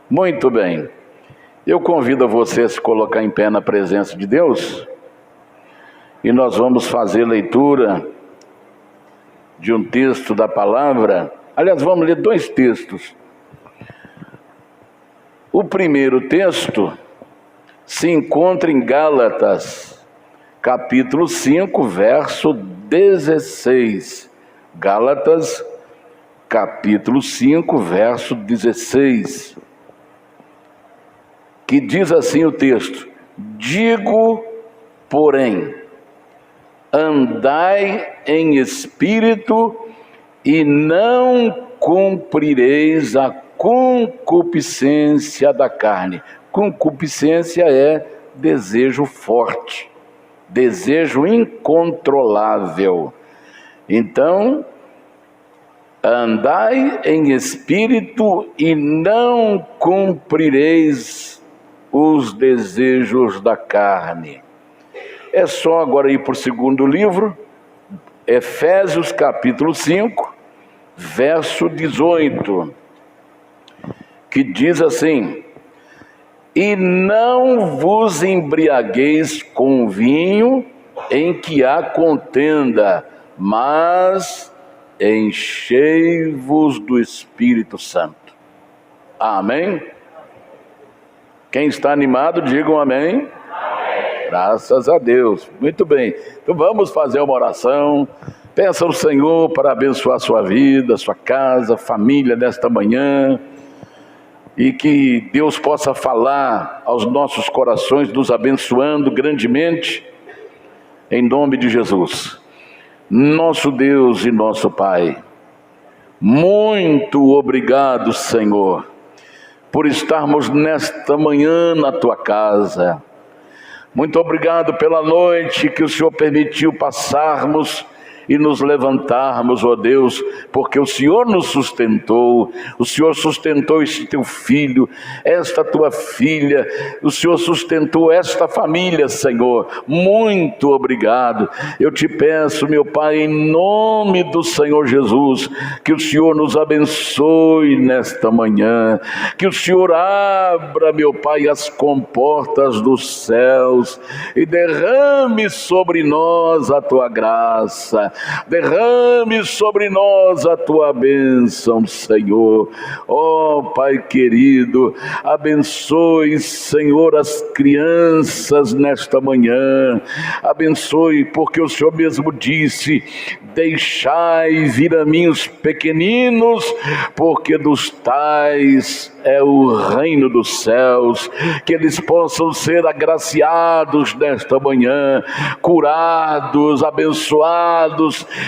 Muito bem. Eu convido a você a se colocar em pé na presença de Deus e nós vamos fazer leitura de um texto da palavra. Aliás, vamos ler dois textos. O primeiro texto se encontra em Gálatas, capítulo 5, verso 16. Gálatas, capítulo 5, verso 16. Que diz assim o texto: digo, porém, andai em espírito e não cumprireis a concupiscência da carne. Concupiscência é desejo forte, desejo incontrolável. Então, andai em espírito e não cumprireis os desejos da carne. É só agora ir para o segundo livro, Efésios capítulo 5, verso 18, que diz assim: e não vos embriagueis com vinho em que há contenda, mas enchei-vos do Espírito Santo. Amém? Quem está animado, digam amém. Amém. Graças a Deus. Muito bem. Então vamos fazer uma oração. Peça ao Senhor para abençoar a sua vida, a sua casa, a família nesta manhã. E que Deus possa falar aos nossos corações, nos abençoando grandemente, em nome de Jesus. Nosso Deus e nosso Pai, muito obrigado, Senhor, por estarmos nesta manhã na Tua casa. Muito obrigado pela noite que o Senhor permitiu passarmos e nos levantarmos, ó Deus, porque o Senhor nos sustentou, o Senhor sustentou este teu filho, esta tua filha, o Senhor sustentou esta família, Senhor. Muito obrigado. Eu te peço, meu Pai, em nome do Senhor Jesus, que o Senhor nos abençoe nesta manhã, que o Senhor abra, meu Pai, as comportas dos céus e derrame sobre nós a tua graça. Derrame sobre nós a tua bênção, Senhor. Ó Pai querido, abençoe, Senhor, as crianças nesta manhã. Abençoe, porque o Senhor mesmo disse: deixai vir a mim os pequeninos, porque dos tais é o reino dos céus. Que eles possam ser agraciados nesta manhã, curados, abençoados,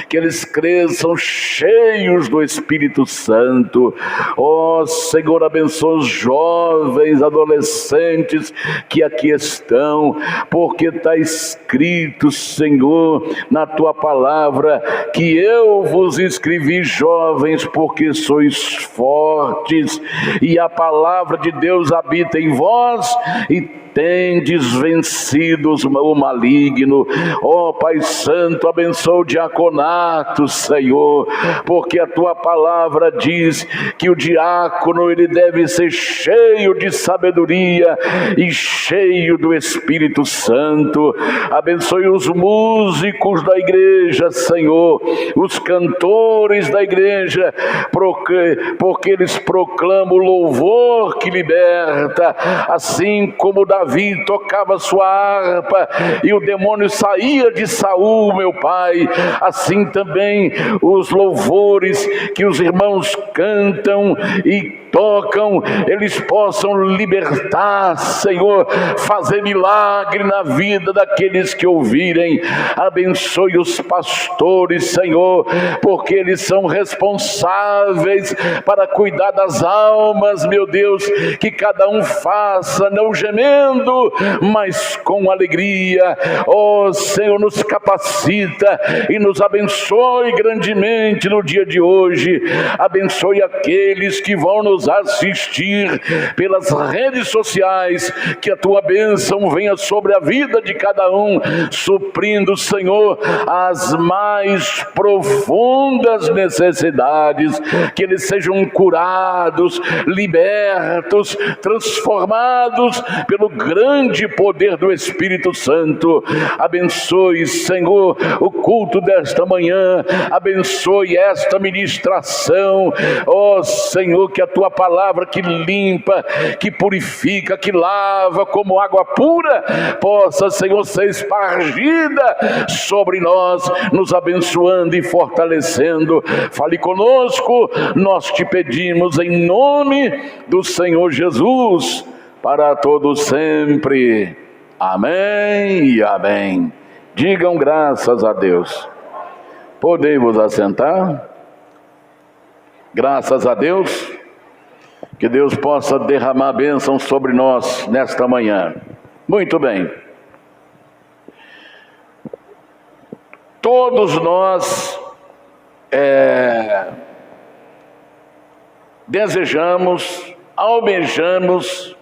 que eles cresçam cheios do Espírito Santo. Ó Senhor, abençoa os jovens, adolescentes que aqui estão, porque está escrito, Senhor, na tua palavra, que eu vos escrevi, jovens, porque sois fortes, e a palavra de Deus habita em vós, e tendes vencido o maligno. Ó Pai Santo, abençoa o diaconato, Senhor, porque a tua palavra diz que o diácono ele deve ser cheio de sabedoria e cheio do Espírito Santo. Abençoe os músicos da igreja, Senhor, os cantores da igreja, porque eles proclamam o louvor que liberta, assim como Davi tocava sua harpa e o demônio saía de Saul, meu Pai. Assim também os louvores que os irmãos cantam e tocam, eles possam libertar, Senhor, fazer milagre na vida daqueles que ouvirem. Abençoe os pastores, Senhor, porque eles são responsáveis para cuidar das almas, meu Deus. Que cada um faça, não gemendo, mas com alegria. Ó Senhor, nos capacita e nos abençoe grandemente no dia de hoje. Abençoe aqueles que vão nos nos assistir pelas redes sociais, que a tua bênção venha sobre a vida de cada um, suprindo, Senhor, as mais profundas necessidades, que eles sejam curados, libertos, transformados pelo grande poder do Espírito Santo. Abençoe, Senhor, o culto desta manhã, abençoe esta ministração, ó Senhor, que a tua palavra que limpa, que purifica, que lava como água pura, possa, Senhor, ser espargida sobre nós, nos abençoando e fortalecendo. Fale conosco, nós te pedimos em nome do Senhor Jesus, para todos sempre. Amém e amém. Digam graças a Deus. Podemos assentar? Graças a Deus. Que Deus possa derramar bênção sobre nós nesta manhã. Muito bem. Todos nós desejamos, almejamos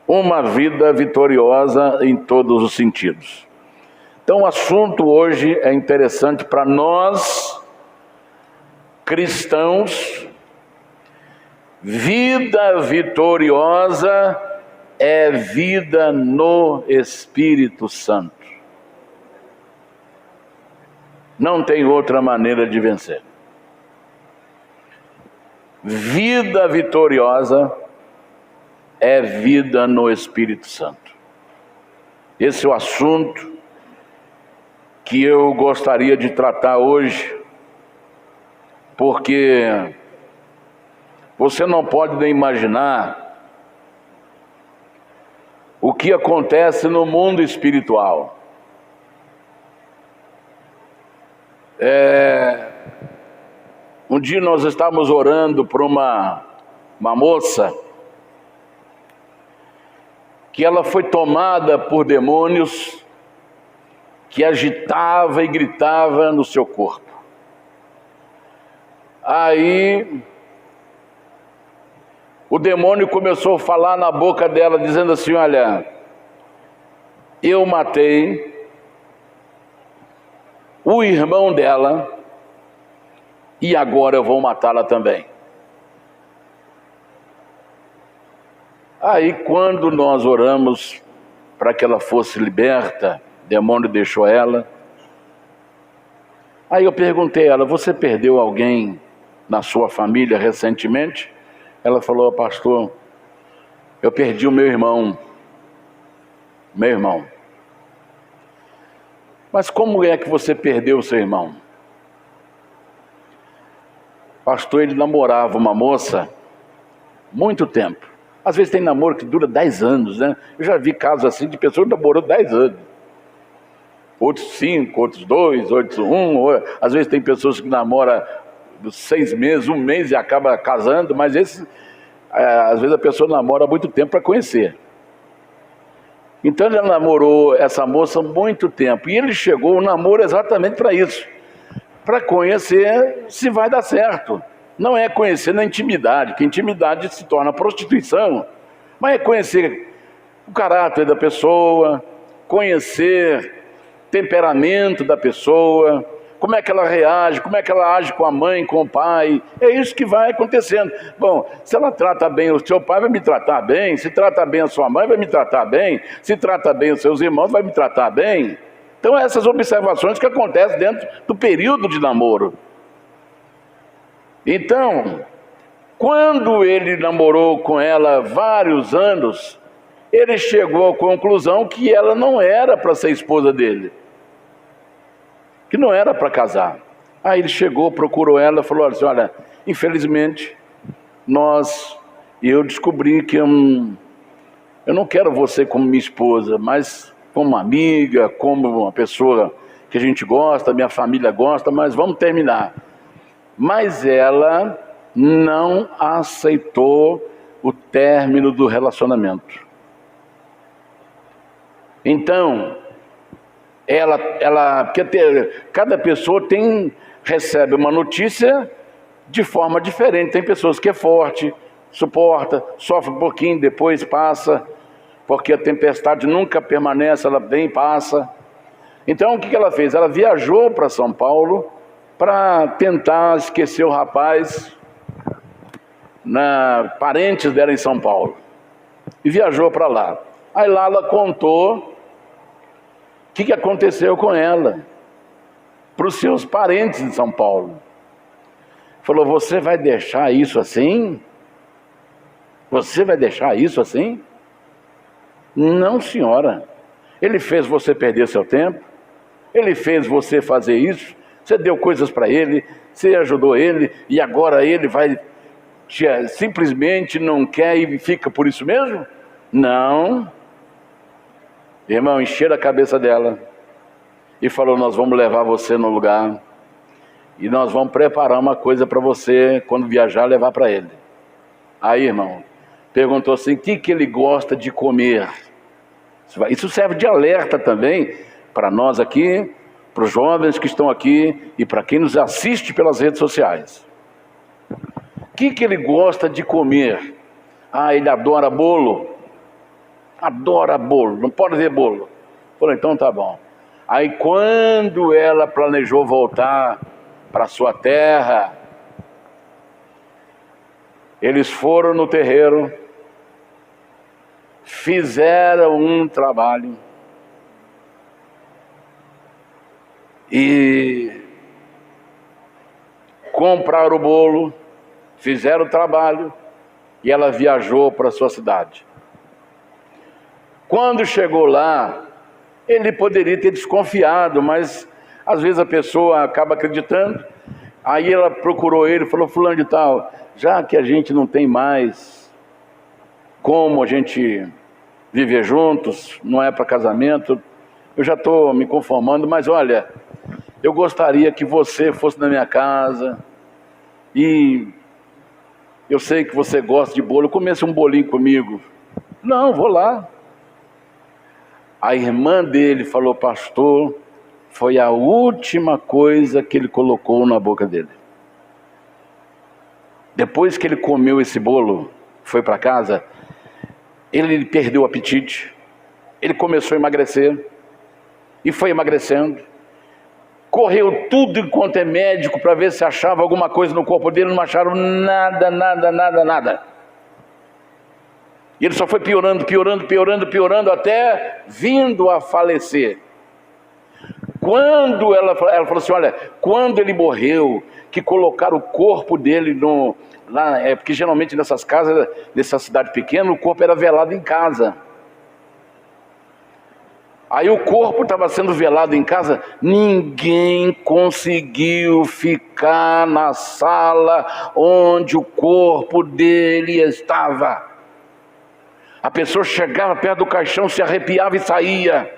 uma vida vitoriosa em todos os sentidos. Então o assunto hoje é interessante para nós, cristãos. Vida vitoriosa é vida no Espírito Santo. Não tem outra maneira de vencer. Vida vitoriosa é vida no Espírito Santo. Esse é o assunto que eu gostaria de tratar hoje, porque você não pode nem imaginar o que acontece no mundo espiritual. Um dia nós estávamos orando por uma moça que ela foi tomada por demônios que agitava e gritava no seu corpo. Aí o demônio começou a falar na boca dela, dizendo assim: olha, eu matei o irmão dela e agora eu vou matá-la também. Aí quando nós oramos para que ela fosse liberta, o demônio deixou ela. Aí eu perguntei a ela: você perdeu alguém na sua família recentemente? Ela falou: pastor, eu perdi o meu irmão. Meu irmão. Mas como é que você perdeu o seu irmão? Pastor, ele namorava uma moça muito tempo. Às vezes tem namoro que dura 10 anos, né? Eu já vi casos assim de pessoas que namorou 10 anos. Outros 5, outros 2, outros 1. Às vezes tem pessoas que namoram 6 meses, 1 mês e acaba casando, mas às vezes a pessoa namora há muito tempo para conhecer. Então ele namorou essa moça há muito tempo. E ele chegou ao namoro exatamente para isso. Para conhecer se vai dar certo. Não é conhecer na intimidade, que intimidade se torna prostituição. Mas é conhecer o caráter da pessoa, conhecer o temperamento da pessoa, como é que ela reage, como é que ela age com a mãe, com o pai. É isso que vai acontecendo. Bom, se ela trata bem o seu pai, vai me tratar bem. Se trata bem a sua mãe, vai me tratar bem. Se trata bem os seus irmãos, vai me tratar bem. Então essas observações que acontecem dentro do período de namoro. Então, quando ele namorou com ela vários anos, ele chegou à conclusão que ela não era para ser esposa dele, que não era para casar. Aí ele chegou, procurou ela, falou assim: olha, infelizmente, eu descobri que eu não quero você como minha esposa, mas como uma amiga, como uma pessoa que a gente gosta, minha família gosta, mas vamos terminar. Mas ela não aceitou o término do relacionamento. Então, porque cada pessoa recebe uma notícia de forma diferente. Tem pessoas que é forte, suporta, sofre um pouquinho, depois passa, porque a tempestade nunca permanece, ela vem e passa. Então o que ela fez? Ela viajou para São Paulo para tentar esquecer o rapaz, parentes dela em São Paulo, e viajou para lá. Aí lá ela contou o que aconteceu com ela para os seus parentes em São Paulo. Falou: você vai deixar isso assim? Você vai deixar isso assim? Não, senhora. Ele fez você perder seu tempo, ele fez você fazer isso, você deu coisas para ele, você ajudou ele, e agora ele vai simplesmente não quer e fica por isso mesmo? Não. Irmão, encheram a cabeça dela e falou: nós vamos levar você no lugar e nós vamos preparar uma coisa para você, quando viajar, levar para ele. Aí, irmão, perguntou assim: o que ele gosta de comer? Isso serve de alerta também para nós aqui, para os jovens que estão aqui e para quem nos assiste pelas redes sociais. O que ele gosta de comer? Ah, ele adora bolo. Adora bolo, não pode ver bolo. Falou: então tá bom. Aí quando ela planejou voltar para sua terra, eles foram no terreiro, fizeram um trabalho e compraram o bolo, fizeram o trabalho e ela viajou para sua cidade. Quando chegou lá, ele poderia ter desconfiado, mas às vezes a pessoa acaba acreditando. Aí ela procurou ele e falou: fulano de tal, já que a gente não tem mais como a gente viver juntos, não é para casamento, eu já estou me conformando, mas olha, eu gostaria que você fosse na minha casa e eu sei que você gosta de bolo, comece um bolinho comigo. Não, vou lá. A irmã dele falou: pastor, foi a última coisa que ele colocou na boca dele. Depois que ele comeu esse bolo, foi para casa, ele perdeu o apetite, ele começou a emagrecer, e foi emagrecendo, correu tudo enquanto é médico para ver se achava alguma coisa no corpo dele, não acharam nada. E ele só foi piorando, até vindo a falecer. Quando ela falou assim: olha, quando ele morreu, que colocaram o corpo dele lá, porque geralmente nessas casas, nessa cidade pequena, o corpo era velado em casa. Aí o corpo estava sendo velado em casa, ninguém conseguiu ficar na sala onde o corpo dele estava. A pessoa chegava perto do caixão, se arrepiava e saía.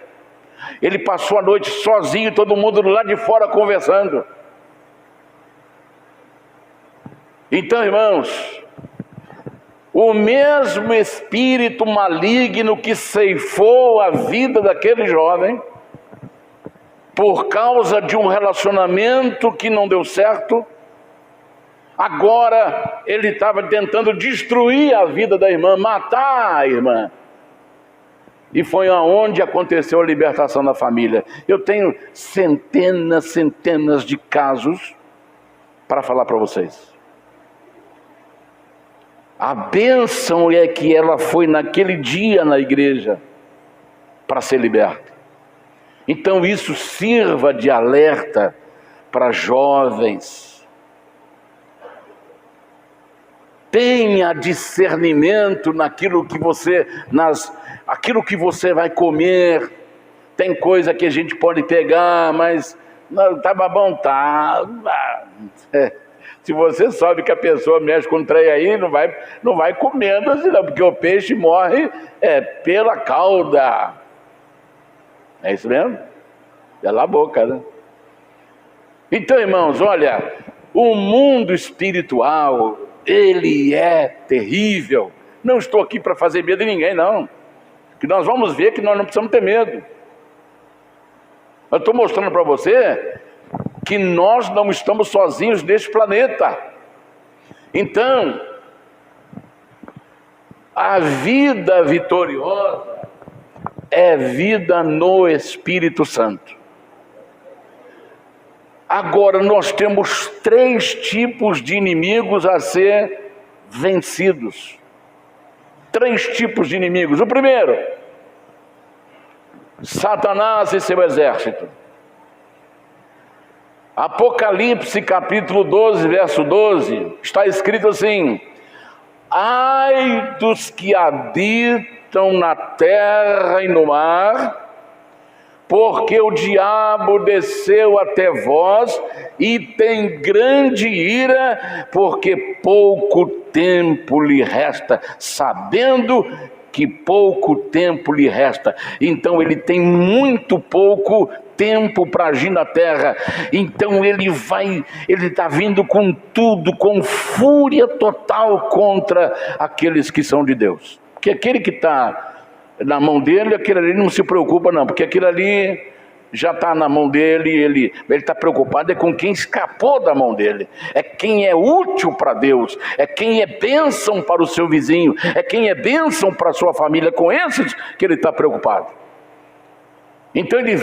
Ele passou a noite sozinho, todo mundo do lado de fora conversando. Então, irmãos, o mesmo espírito maligno que ceifou a vida daquele jovem, por causa de um relacionamento que não deu certo, agora ele estava tentando destruir a vida da irmã, matar a irmã. E foi aonde aconteceu a libertação da família. Eu tenho centenas de casos para falar para vocês. A bênção é que ela foi naquele dia na igreja para ser liberta. Então isso sirva de alerta para jovens. Tenha discernimento naquilo que você vai comer. Tem coisa que a gente pode pegar, mas não, tá bom, tá. Se você sabe que a pessoa mexe com o trem aí, não vai comendo assim não, porque o peixe morre pela cauda. É isso mesmo? Pela boca, né? Então, irmãos, olha, o mundo espiritual, ele é terrível. Não estou aqui para fazer medo de ninguém, não. Que nós vamos ver que nós não precisamos ter medo. Eu estou mostrando para você que nós não estamos sozinhos neste planeta. Então, A vida vitoriosa é vida no Espírito Santo. Agora, nós temos 3 tipos de inimigos a ser vencidos. 3 tipos de inimigos. O primeiro, Satanás e seu exército. Apocalipse capítulo 12, verso 12, está escrito assim: ai dos que habitam na terra e no mar, porque o diabo desceu até vós e tem grande ira, porque pouco tempo lhe resta, sabendo que pouco tempo lhe resta. Então ele tem muito pouco tempo para agir na terra. Então ele está vindo com tudo, com fúria total contra aqueles que são de Deus. Porque aquele que está na mão dele, aquele ali não se preocupa não, porque aquele ali já está na mão dele, ele está preocupado com quem escapou da mão dele, é quem é útil para Deus, é quem é bênção para o seu vizinho, é quem é bênção para a sua família, com esses que ele está preocupado. Então ele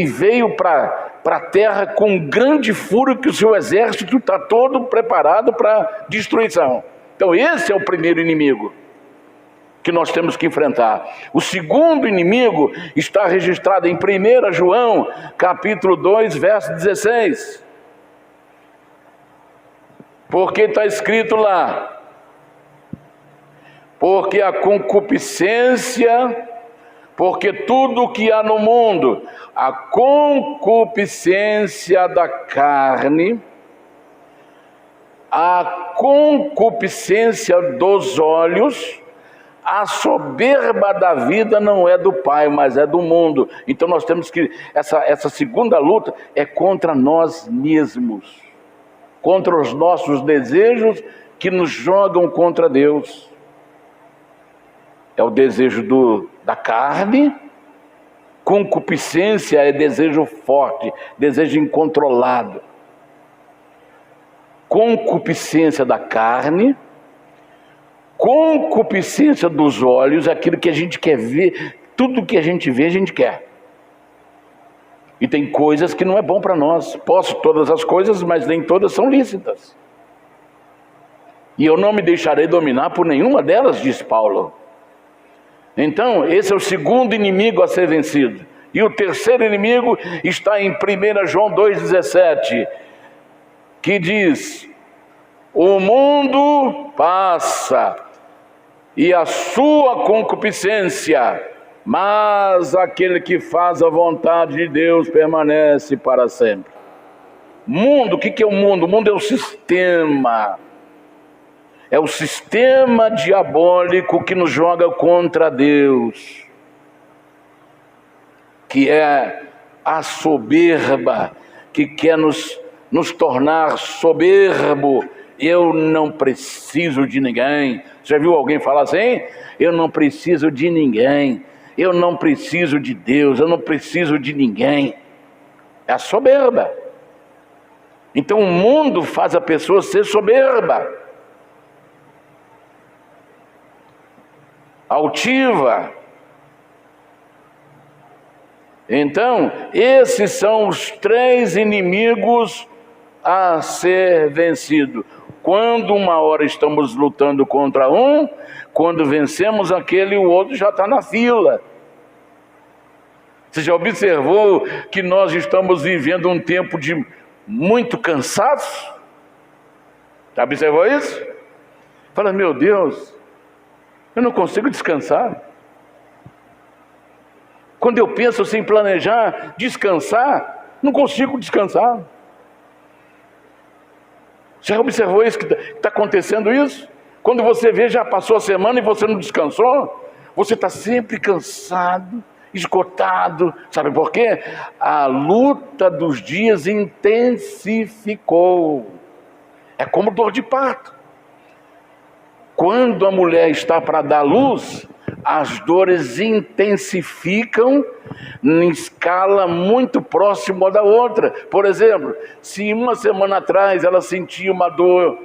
veio para a terra com grande fúria, que o seu exército está todo preparado para destruição. Então esse é o primeiro inimigo que nós temos que enfrentar. O segundo inimigo está registrado em 1 João, capítulo 2, verso 16. Porque está escrito lá: porque a concupiscência, porque tudo o que há no mundo, a concupiscência da carne, a concupiscência dos olhos, a soberba da vida não é do Pai, mas é do mundo. Então nós temos que, essa segunda luta é contra nós mesmos, contra os nossos desejos que nos jogam contra Deus. É o desejo da carne. Concupiscência é desejo forte, desejo incontrolado. Concupiscência da carne. Concupiscência dos olhos, aquilo que a gente quer ver, tudo que a gente vê, a gente quer. E tem coisas que não é bom para nós. Posso todas as coisas, mas nem todas são lícitas. E eu não me deixarei dominar por nenhuma delas, diz Paulo. Então, esse é o segundo inimigo a ser vencido. E o terceiro inimigo está em 1 João 2,17, que diz: o mundo passa e a sua concupiscência, mas aquele que faz a vontade de Deus permanece para sempre. Mundo, o que é o mundo? O mundo é o sistema. É o sistema diabólico que nos joga contra Deus, que é a soberba, que quer nos tornar soberbo. Eu não preciso de ninguém. Já viu alguém falar assim? Eu não preciso de ninguém, eu não preciso de Deus, eu não preciso de ninguém. É a soberba. Então o mundo faz a pessoa ser soberba, altiva. Então esses são os 3 inimigos a ser vencido. Quando uma hora estamos lutando contra um, quando vencemos aquele, o outro já está na fila. Você já observou que nós estamos vivendo um tempo de muito cansaço? Já observou isso? Fala, meu Deus, eu não consigo descansar. Quando eu penso assim, planejar, descansar, não consigo descansar. Já observou isso, que está acontecendo isso? Quando você vê, já passou a semana e você não descansou, você está sempre cansado, esgotado. Sabe por quê? A luta dos dias intensificou. É como dor de parto. Quando a mulher está para dar luz, as dores intensificam em escala muito próxima da outra. Por exemplo, se uma semana atrás ela sentia uma dor,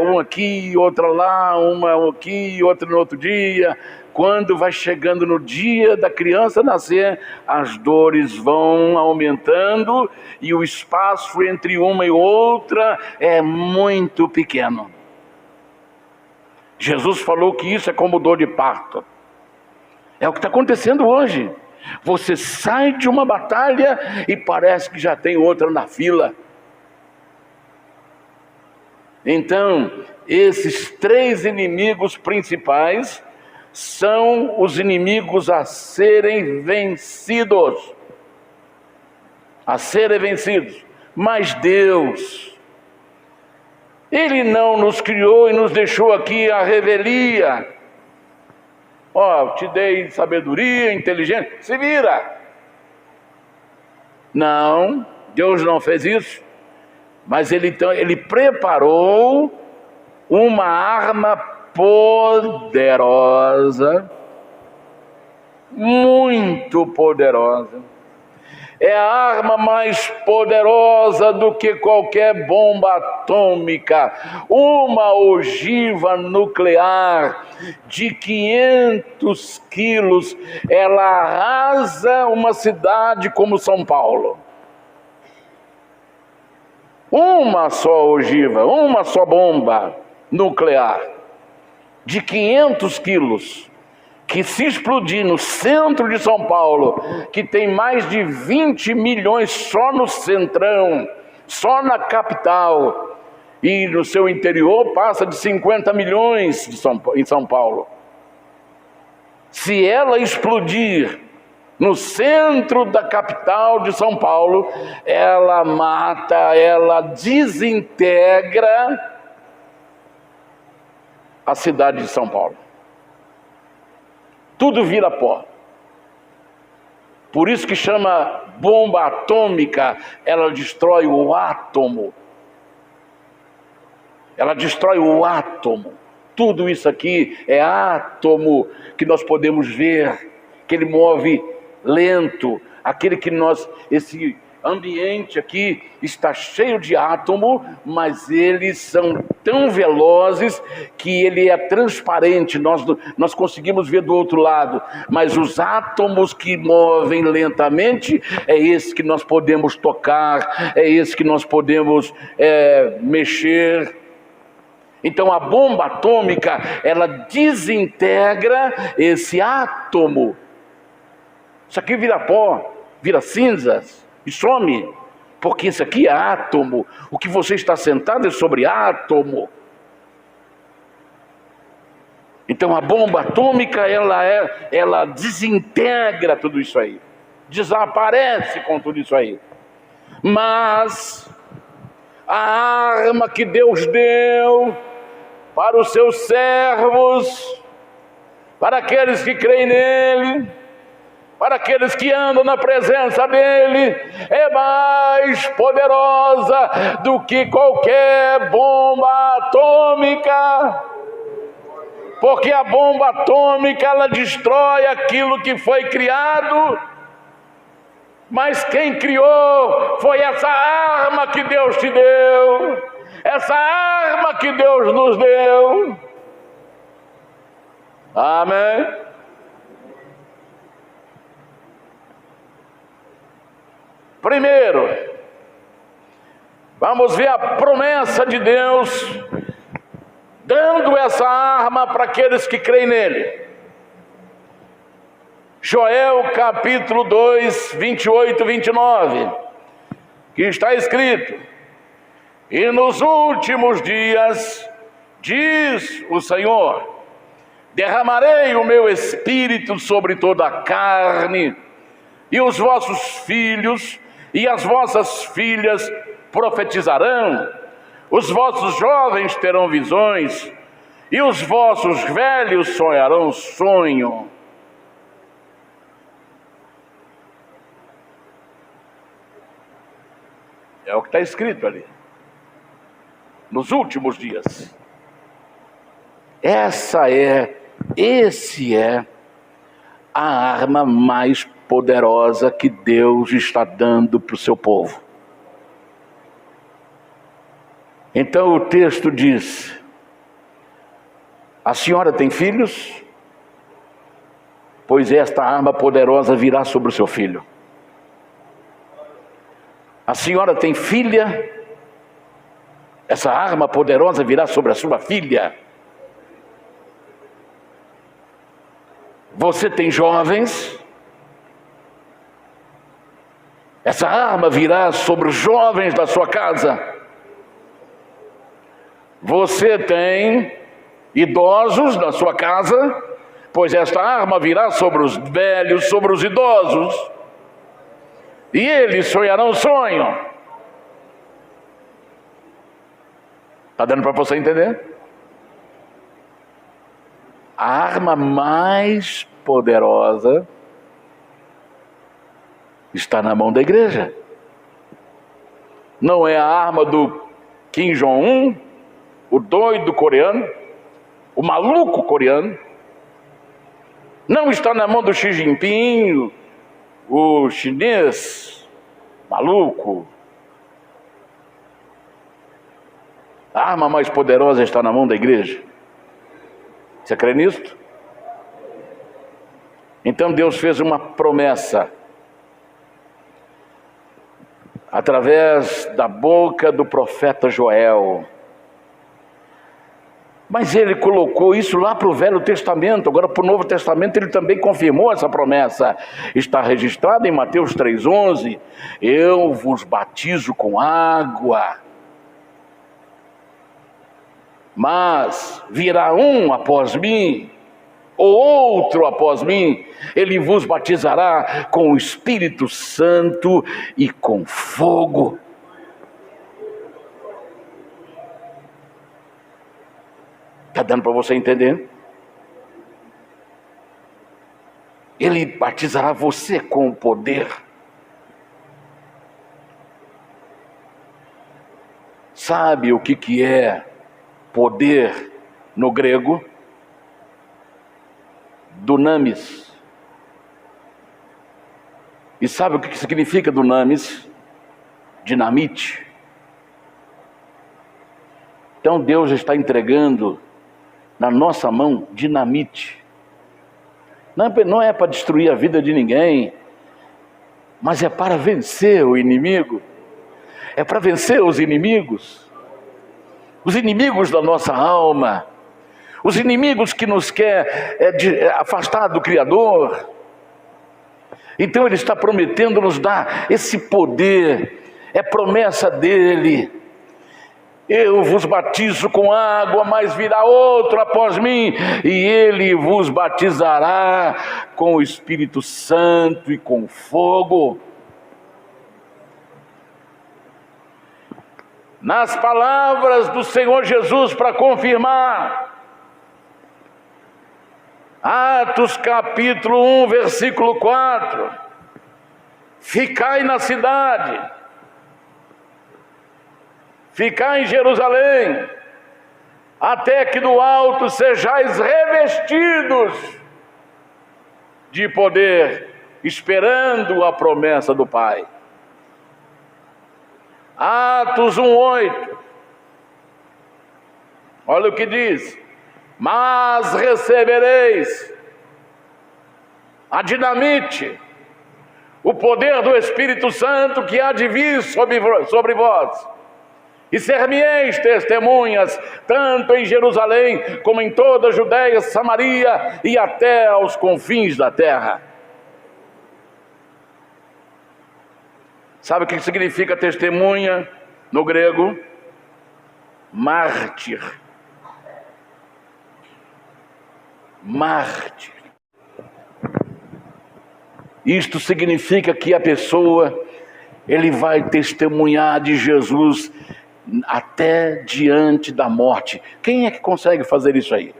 uma aqui, outra lá, uma aqui, outra no outro dia, quando vai chegando no dia da criança nascer, as dores vão aumentando e o espaço entre uma e outra é muito pequeno. Jesus falou que isso é como dor de parto. É o que está acontecendo hoje. Você sai de uma batalha e parece que já tem outra na fila. Então, esses 3 inimigos principais são os inimigos a serem vencidos. A serem vencidos. Mas Deus, Ele não nos criou e nos deixou aqui à revelia. Te dei sabedoria, inteligência, se vira. Não, Deus não fez isso. Mas Ele preparou uma arma poderosa, muito poderosa. É a arma mais poderosa do que qualquer bomba atômica. Uma ogiva nuclear de 500 quilos, ela arrasa uma cidade como São Paulo. Uma só ogiva, uma só bomba nuclear de 500 quilos, que se explodir no centro de São Paulo, que tem mais de 20 milhões só no centrão, só na capital, e no seu interior passa de 50 milhões em São Paulo. Se ela explodir no centro da capital de São Paulo, ela mata, ela desintegra a cidade de São Paulo. Tudo vira pó. Por isso que chama bomba atômica. Ela destrói o átomo. Ela destrói o átomo. Tudo isso aqui é átomo que nós podemos ver, que ele move lento. Aquele que esse ambiente aqui está cheio de átomo, mas eles são tão velozes que ele é transparente, nós conseguimos ver do outro lado, mas os átomos que movem lentamente, é esse que nós podemos tocar, é esse que nós podemos mexer. Então a bomba atômica, ela desintegra esse átomo. Isso aqui vira pó, vira cinzas e some, porque isso aqui é átomo. O que você está sentado é sobre átomo. Então a bomba atômica, ela desintegra tudo isso aí, desaparece com tudo isso aí. Mas a arma que Deus deu para os seus servos, para aqueles que creem nele, para aqueles que andam na presença dele, é mais poderosa do que qualquer bomba atômica. Porque a bomba atômica, ela destrói aquilo que foi criado, mas quem criou foi essa arma que Deus te deu, essa arma que Deus nos deu. Amém? Primeiro, vamos ver a promessa de Deus dando essa arma para aqueles que creem nele. Joel capítulo 2, 28 e 29, que está escrito: e nos últimos dias, diz o Senhor, derramarei o meu espírito sobre toda a carne, e os vossos filhos e as vossas filhas profetizarão, os vossos jovens terão visões, e os vossos velhos sonharão sonho. É o que está escrito ali. Nos últimos dias. Esse é a arma mais poderosa que Deus está dando para o seu povo. Então o texto diz: a senhora tem filhos? Pois esta arma poderosa virá sobre o seu filho. A senhora tem filha? Essa arma poderosa virá sobre a sua filha. Você tem jovens? Essa arma virá sobre os jovens da sua casa. Você tem idosos na sua casa? Pois esta arma virá sobre os velhos, sobre os idosos, e eles sonharão sonho. Está dando para você entender? A arma mais poderosa está na mão da igreja. Não é a arma do Kim Jong-un, o doido coreano, o maluco coreano. Não está na mão do Xi Jinping, o chinês maluco. A arma mais poderosa está na mão da igreja. Você crê nisso? Então Deus fez uma promessa através da boca do profeta Joel. Mas ele colocou isso lá para o Velho Testamento. Agora para o Novo Testamento ele também confirmou essa promessa. Está registrado em Mateus 3,11: eu vos batizo com água, mas virá um após mim, ou outro após mim, ele vos batizará com o Espírito Santo e com fogo. Está dando para você entender? Ele batizará você com o poder. Sabe o que é poder no grego? Dunamis. E sabe o que significa dunamis? Dinamite. Então Deus está entregando na nossa mão dinamite. Não é para destruir a vida de ninguém, mas é para vencer o inimigo. É para vencer os inimigos da nossa alma, os inimigos que nos quer afastar do Criador. Então ele está prometendo nos dar esse poder, é promessa dele. Eu vos batizo com água, mas virá outro após mim, e ele vos batizará com o Espírito Santo e com fogo. Nas palavras do Senhor Jesus para confirmar, Atos capítulo 1, versículo 4: ficai na cidade, ficai em Jerusalém, até que do alto sejais revestidos de poder, esperando a promessa do Pai. Atos 1:8, olha o que diz: mas recebereis a dinamite, o poder do Espírito Santo que há de vir sobre vós, e ser-me-eis testemunhas, tanto em Jerusalém, como em toda a Judéia, Samaria e até aos confins da terra. Sabe o que significa testemunha no grego? Mártir. Mártir. Isto significa que a pessoa, ele vai testemunhar de Jesus até diante da morte. Quem é que consegue fazer isso aí?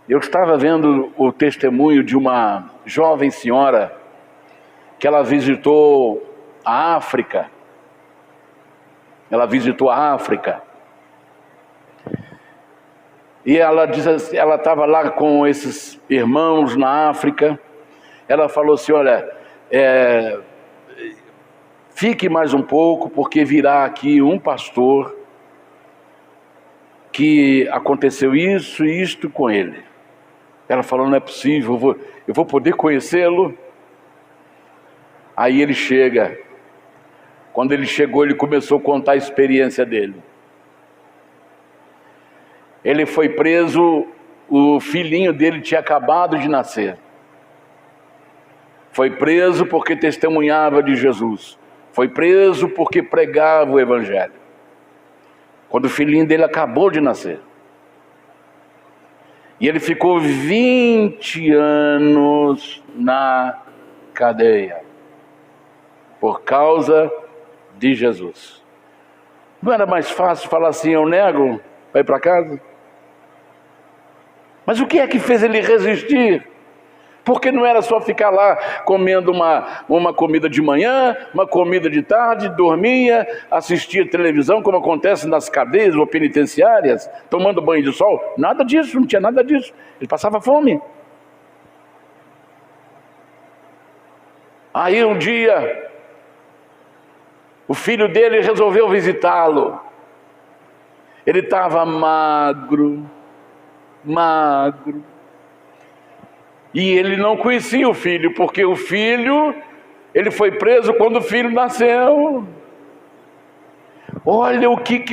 Eu estava vendo o testemunho de uma jovem senhora que ela visitou a África. E ela diz assim, ela estava lá com esses irmãos na África. Ela falou assim: olha, fique mais um pouco, porque virá aqui um pastor que aconteceu isso e isto com ele. Ela falou: não é possível, eu vou poder conhecê-lo? Aí ele chega. Quando ele chegou, ele começou a contar a experiência dele. Ele foi preso, o filhinho dele tinha acabado de nascer. Foi preso porque testemunhava de Jesus. Foi preso porque pregava o Evangelho. Quando o filhinho dele acabou de nascer. E ele ficou 20 anos na cadeia. Por causa de Jesus. Não era mais fácil falar assim: eu nego, vai para casa? Mas o que é que fez ele resistir? Porque não era só ficar lá comendo uma comida de manhã, uma comida de tarde, dormia, assistia televisão, como acontece nas cadeias ou penitenciárias, tomando banho de sol. Nada disso, não tinha nada disso. Ele passava fome. Aí um dia, o filho dele resolveu visitá-lo. Ele estava magro. E ele não conhecia o filho, porque o filho, ele foi preso quando o filho nasceu. Olha o que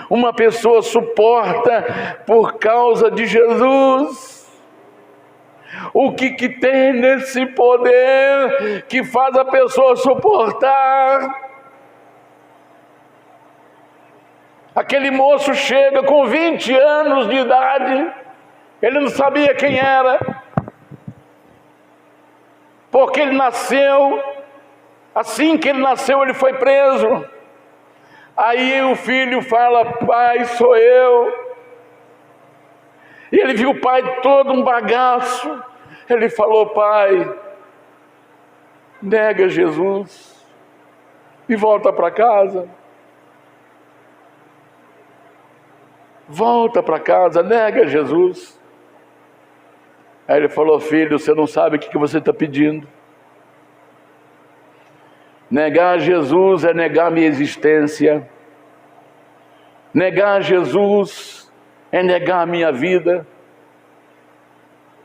uma pessoa suporta por causa de Jesus. O que tem nesse poder que faz a pessoa suportar? Aquele moço chega com 20 anos de idade, ele não sabia quem era, porque ele nasceu, assim que ele nasceu ele foi preso. Aí o filho fala: pai, sou eu. E ele viu o pai todo um bagaço. Ele falou: pai, nega Jesus e volta para casa. Volta para casa, nega Jesus. Aí ele falou: filho, você não sabe o que você está pedindo. Negar Jesus é negar minha existência. Negar Jesus é negar a minha vida.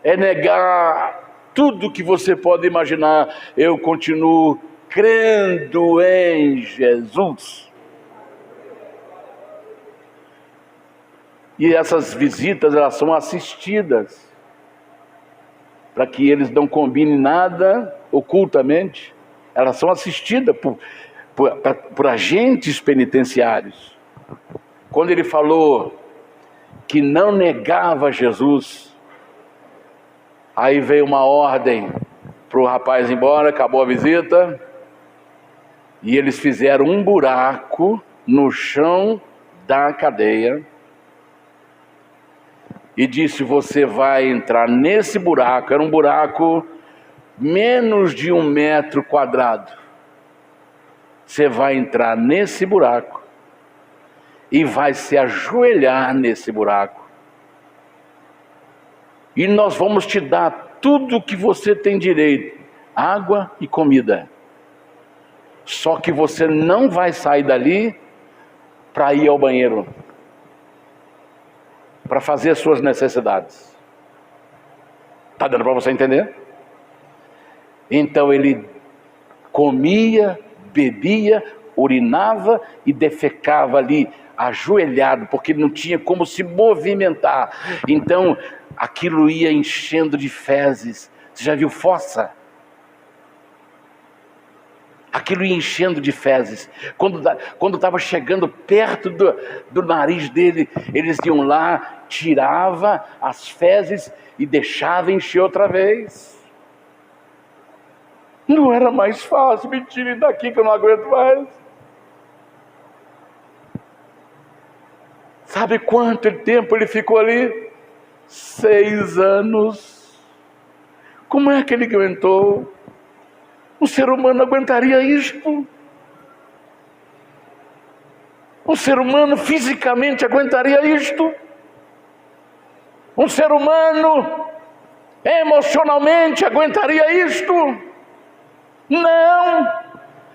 É negar tudo que você pode imaginar. Eu continuo crendo em Jesus. E essas visitas, elas são assistidas, para que eles não combinem nada ocultamente. Elas são assistidas por agentes penitenciários. Quando ele falou que não negava Jesus, aí veio uma ordem para o rapaz ir embora, acabou a visita, e eles fizeram um buraco no chão da cadeia, e disse: você vai entrar nesse buraco. Era um buraco menos de 1 metro quadrado. Você vai entrar nesse buraco e vai se ajoelhar nesse buraco, e nós vamos te dar tudo o que você tem direito: água e comida. Só que você não vai sair dali para ir ao banheiro, para fazer as suas necessidades. Está dando para você entender? Então ele comia, bebia, urinava e defecava ali, ajoelhado, porque não tinha como se movimentar. Então aquilo ia enchendo de fezes. Você já viu fossa? Aquilo ia enchendo de fezes. Quando estava chegando perto do nariz dele, eles iam lá, tirava as fezes e deixava encher outra vez. Não era mais fácil? Me tirem daqui que eu não aguento mais. Sabe quanto tempo ele ficou ali? 6 anos. Como é que ele aguentou? Um ser humano aguentaria isto? Um ser humano fisicamente aguentaria isto? Um ser humano emocionalmente aguentaria isto? Não.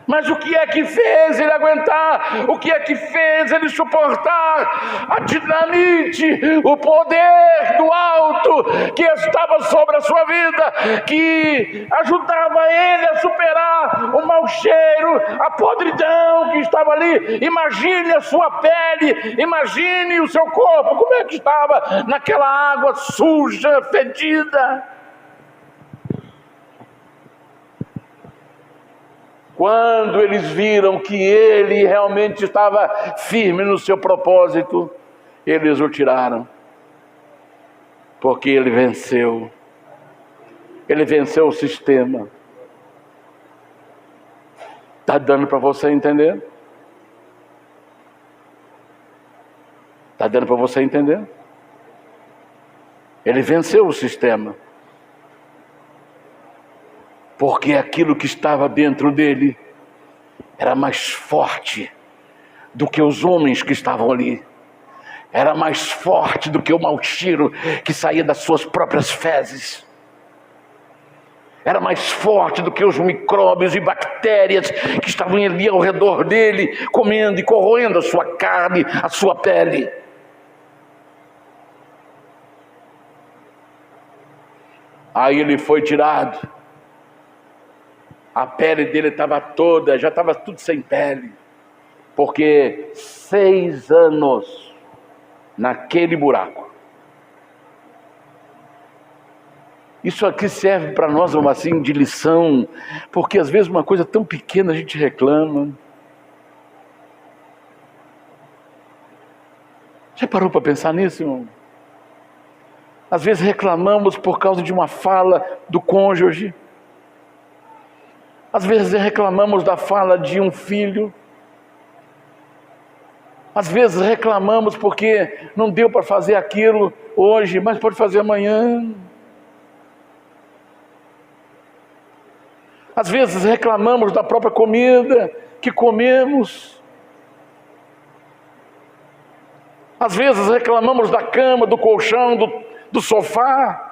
Mas o que é que fez ele aguentar? O que é que fez ele suportar? A dinamite, o poder do alto que estava sobre a sua vida, que ajudava ele a superar o mau cheiro, a podridão que estava ali. Imagine a sua pele, imagine o seu corpo, como é que estava naquela água suja, fedida. Quando eles viram que ele realmente estava firme no seu propósito, eles o tiraram. Porque ele venceu. Ele venceu o sistema. Está dando para você entender? Está dando para você entender? Ele venceu o sistema. Porque aquilo que estava dentro dele era mais forte do que os homens que estavam ali. Era mais forte do que o mau cheiro que saía das suas próprias fezes. Era mais forte do que os micróbios e bactérias que estavam ali ao redor dele, comendo e corroendo a sua carne, a sua pele. Aí ele foi tirado. A pele dele estava toda, já estava tudo sem pele. Porque 6 anos naquele buraco. Isso aqui serve para nós, assim, de lição. Porque às vezes uma coisa tão pequena a gente reclama. Já parou para pensar nisso, irmão? Às vezes reclamamos por causa de uma fala do cônjuge. Às vezes reclamamos da fala de um filho. Às vezes reclamamos porque não deu para fazer aquilo hoje, mas pode fazer amanhã. Às vezes reclamamos da própria comida que comemos. Às vezes reclamamos da cama, do colchão, do sofá.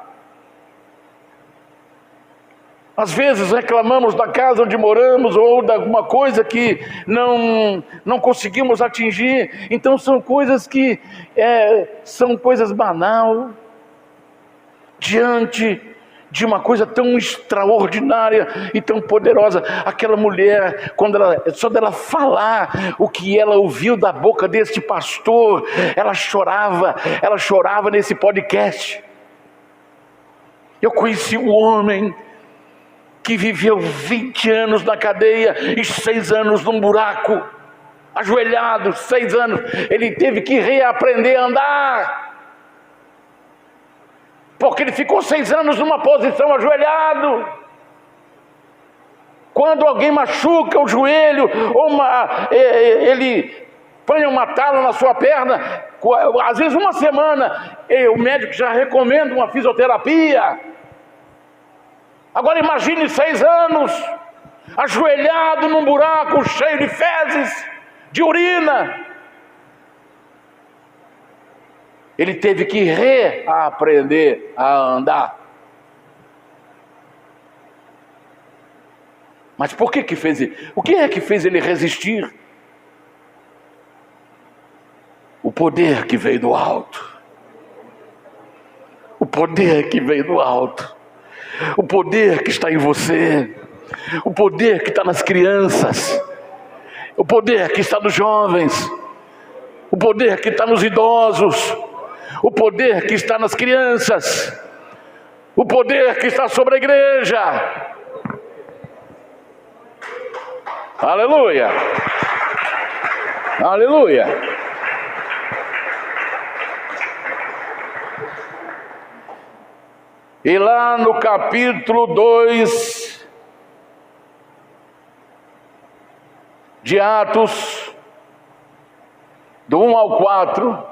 Às vezes reclamamos da casa onde moramos ou de alguma coisa que não conseguimos atingir. Então são coisas que são coisas banais diante de uma coisa tão extraordinária e tão poderosa. Aquela mulher, só dela falar o que ela ouviu da boca deste pastor, ela chorava nesse podcast. Eu conheci um homem que viveu 20 anos na cadeia e 6 anos num buraco, ajoelhado, 6 anos. Ele teve que reaprender a andar, porque ele ficou 6 anos numa posição ajoelhado. Quando alguém machuca o joelho, ou ele põe uma tala na sua perna, às vezes uma semana, o médico já recomenda uma fisioterapia. Agora imagine 6 anos, ajoelhado num buraco cheio de fezes, de urina. Ele teve que reaprender a andar. Mas por que fez isso? O que é que fez ele resistir? O poder que veio do alto. O poder que veio do alto. O poder que está em você, o poder que está nas crianças, o poder que está nos jovens, o poder que está nos idosos, o poder que está nas crianças, o poder que está sobre a igreja. Aleluia! Aleluia! E lá no capítulo 2 de Atos, do 1 ao 4,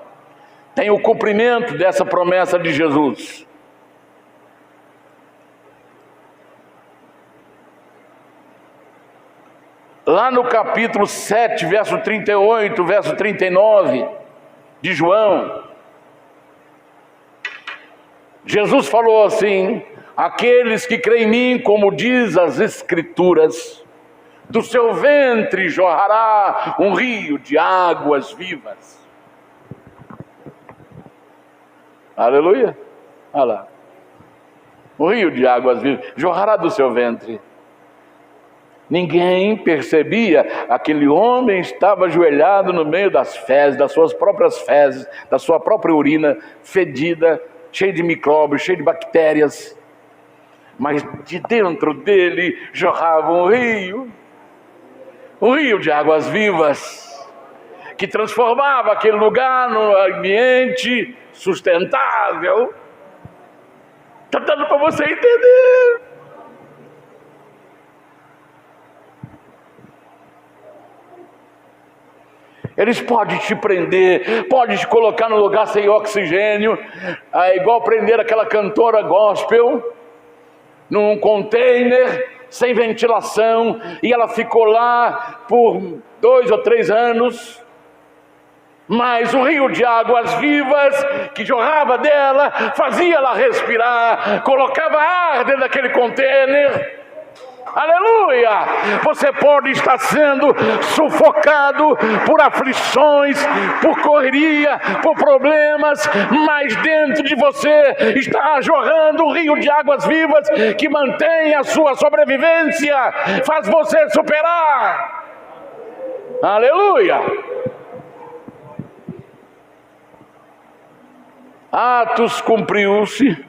tem o cumprimento dessa promessa de Jesus. Lá no capítulo 7, verso 38, verso 39 de João, Jesus falou assim: aqueles que creem em mim, como diz as Escrituras, do seu ventre jorrará um rio de águas vivas. Aleluia. Olha lá. Um rio de águas vivas jorrará do seu ventre. Ninguém percebia. Aquele homem estava ajoelhado no meio das fezes, das suas próprias fezes, da sua própria urina, fedida, cheia de micróbios, cheia de bactérias. Mas de dentro dele jorrava um rio de águas vivas, que transformava aquele lugar num ambiente sustentável. Está dando para você entender? Eles podem te prender, podem te colocar no lugar sem oxigênio, igual prender aquela cantora gospel num container sem ventilação, e ela ficou lá por 2 ou 3 anos. Mas o rio de águas vivas que jorrava dela fazia ela respirar, colocava ar dentro daquele container. Aleluia! Você pode estar sendo sufocado por aflições, por correria, por problemas, mas dentro de você está jorrando um rio de águas vivas que mantém a sua sobrevivência, faz você superar. Aleluia! Atos cumpriu-se,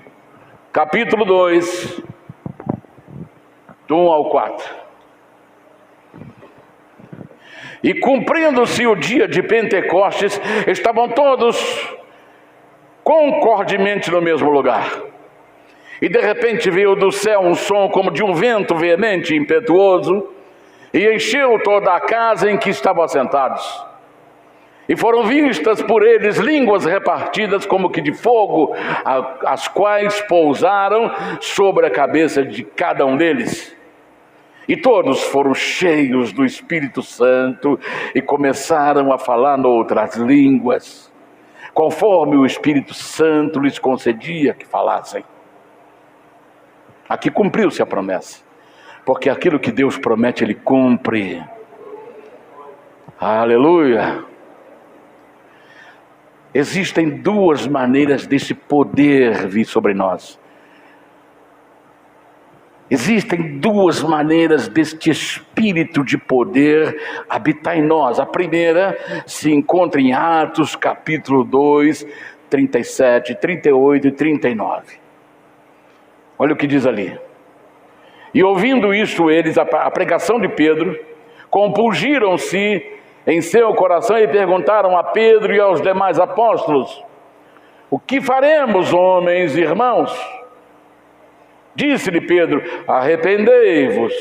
capítulo 2, do 1 ao 4. E cumprindo-se o dia de Pentecostes, estavam todos concordemente no mesmo lugar. E de repente veio do céu um som como de um vento veemente e impetuoso, e encheu toda a casa em que estavam assentados. E foram vistas por eles línguas repartidas como que de fogo, as quais pousaram sobre a cabeça de cada um deles. E todos foram cheios do Espírito Santo e começaram a falar noutras línguas, conforme o Espírito Santo lhes concedia que falassem. Aqui cumpriu-se a promessa, porque aquilo que Deus promete, Ele cumpre. Aleluia! Existem 2 maneiras desse poder vir sobre nós. Existem 2 maneiras deste espírito de poder habitar em nós. A primeira se encontra em Atos capítulo 2, 37, 38 e 39. Olha o que diz ali. E ouvindo isso eles, a pregação de Pedro, compungiram-se em seu coração e perguntaram a Pedro e aos demais apóstolos: o que faremos, homens e irmãos? Disse-lhe Pedro: arrependei-vos.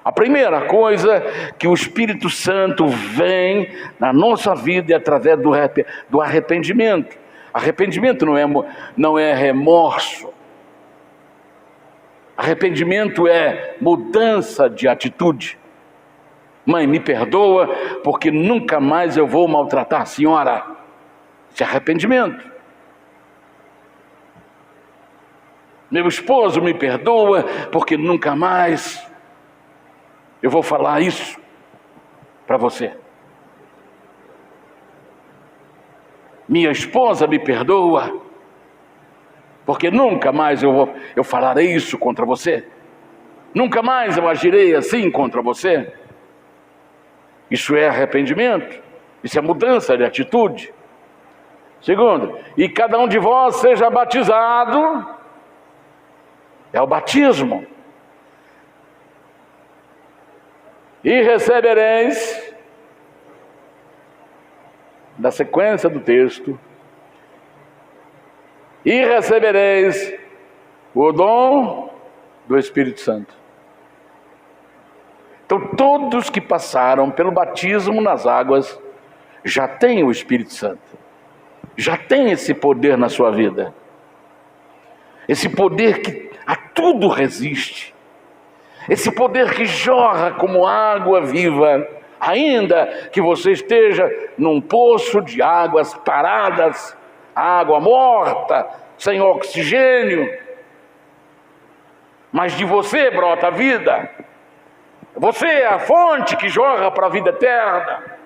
A primeira coisa que o Espírito Santo vem na nossa vida é através do arrependimento. Arrependimento não é remorso. Arrependimento é mudança de atitude. Mãe, me perdoa, porque nunca mais eu vou maltratar a senhora. Isso é arrependimento. Meu esposo, me perdoa, porque nunca mais eu vou falar isso para você. Minha esposa, me perdoa, porque nunca mais eu falarei isso contra você. Nunca mais eu agirei assim contra você. Isso é arrependimento, isso é mudança de atitude. Segundo, e cada um de vós seja batizado, é o batismo, e recebereis, da sequência do texto, e recebereis o dom do Espírito Santo. Então, todos que passaram pelo batismo nas águas já têm o Espírito Santo, já tem esse poder na sua vida, esse poder que a tudo resiste, esse poder que jorra como água viva, ainda que você esteja num poço de águas paradas, água morta, sem oxigênio. Mas de você brota a vida. Você é a fonte que jorra para a vida eterna.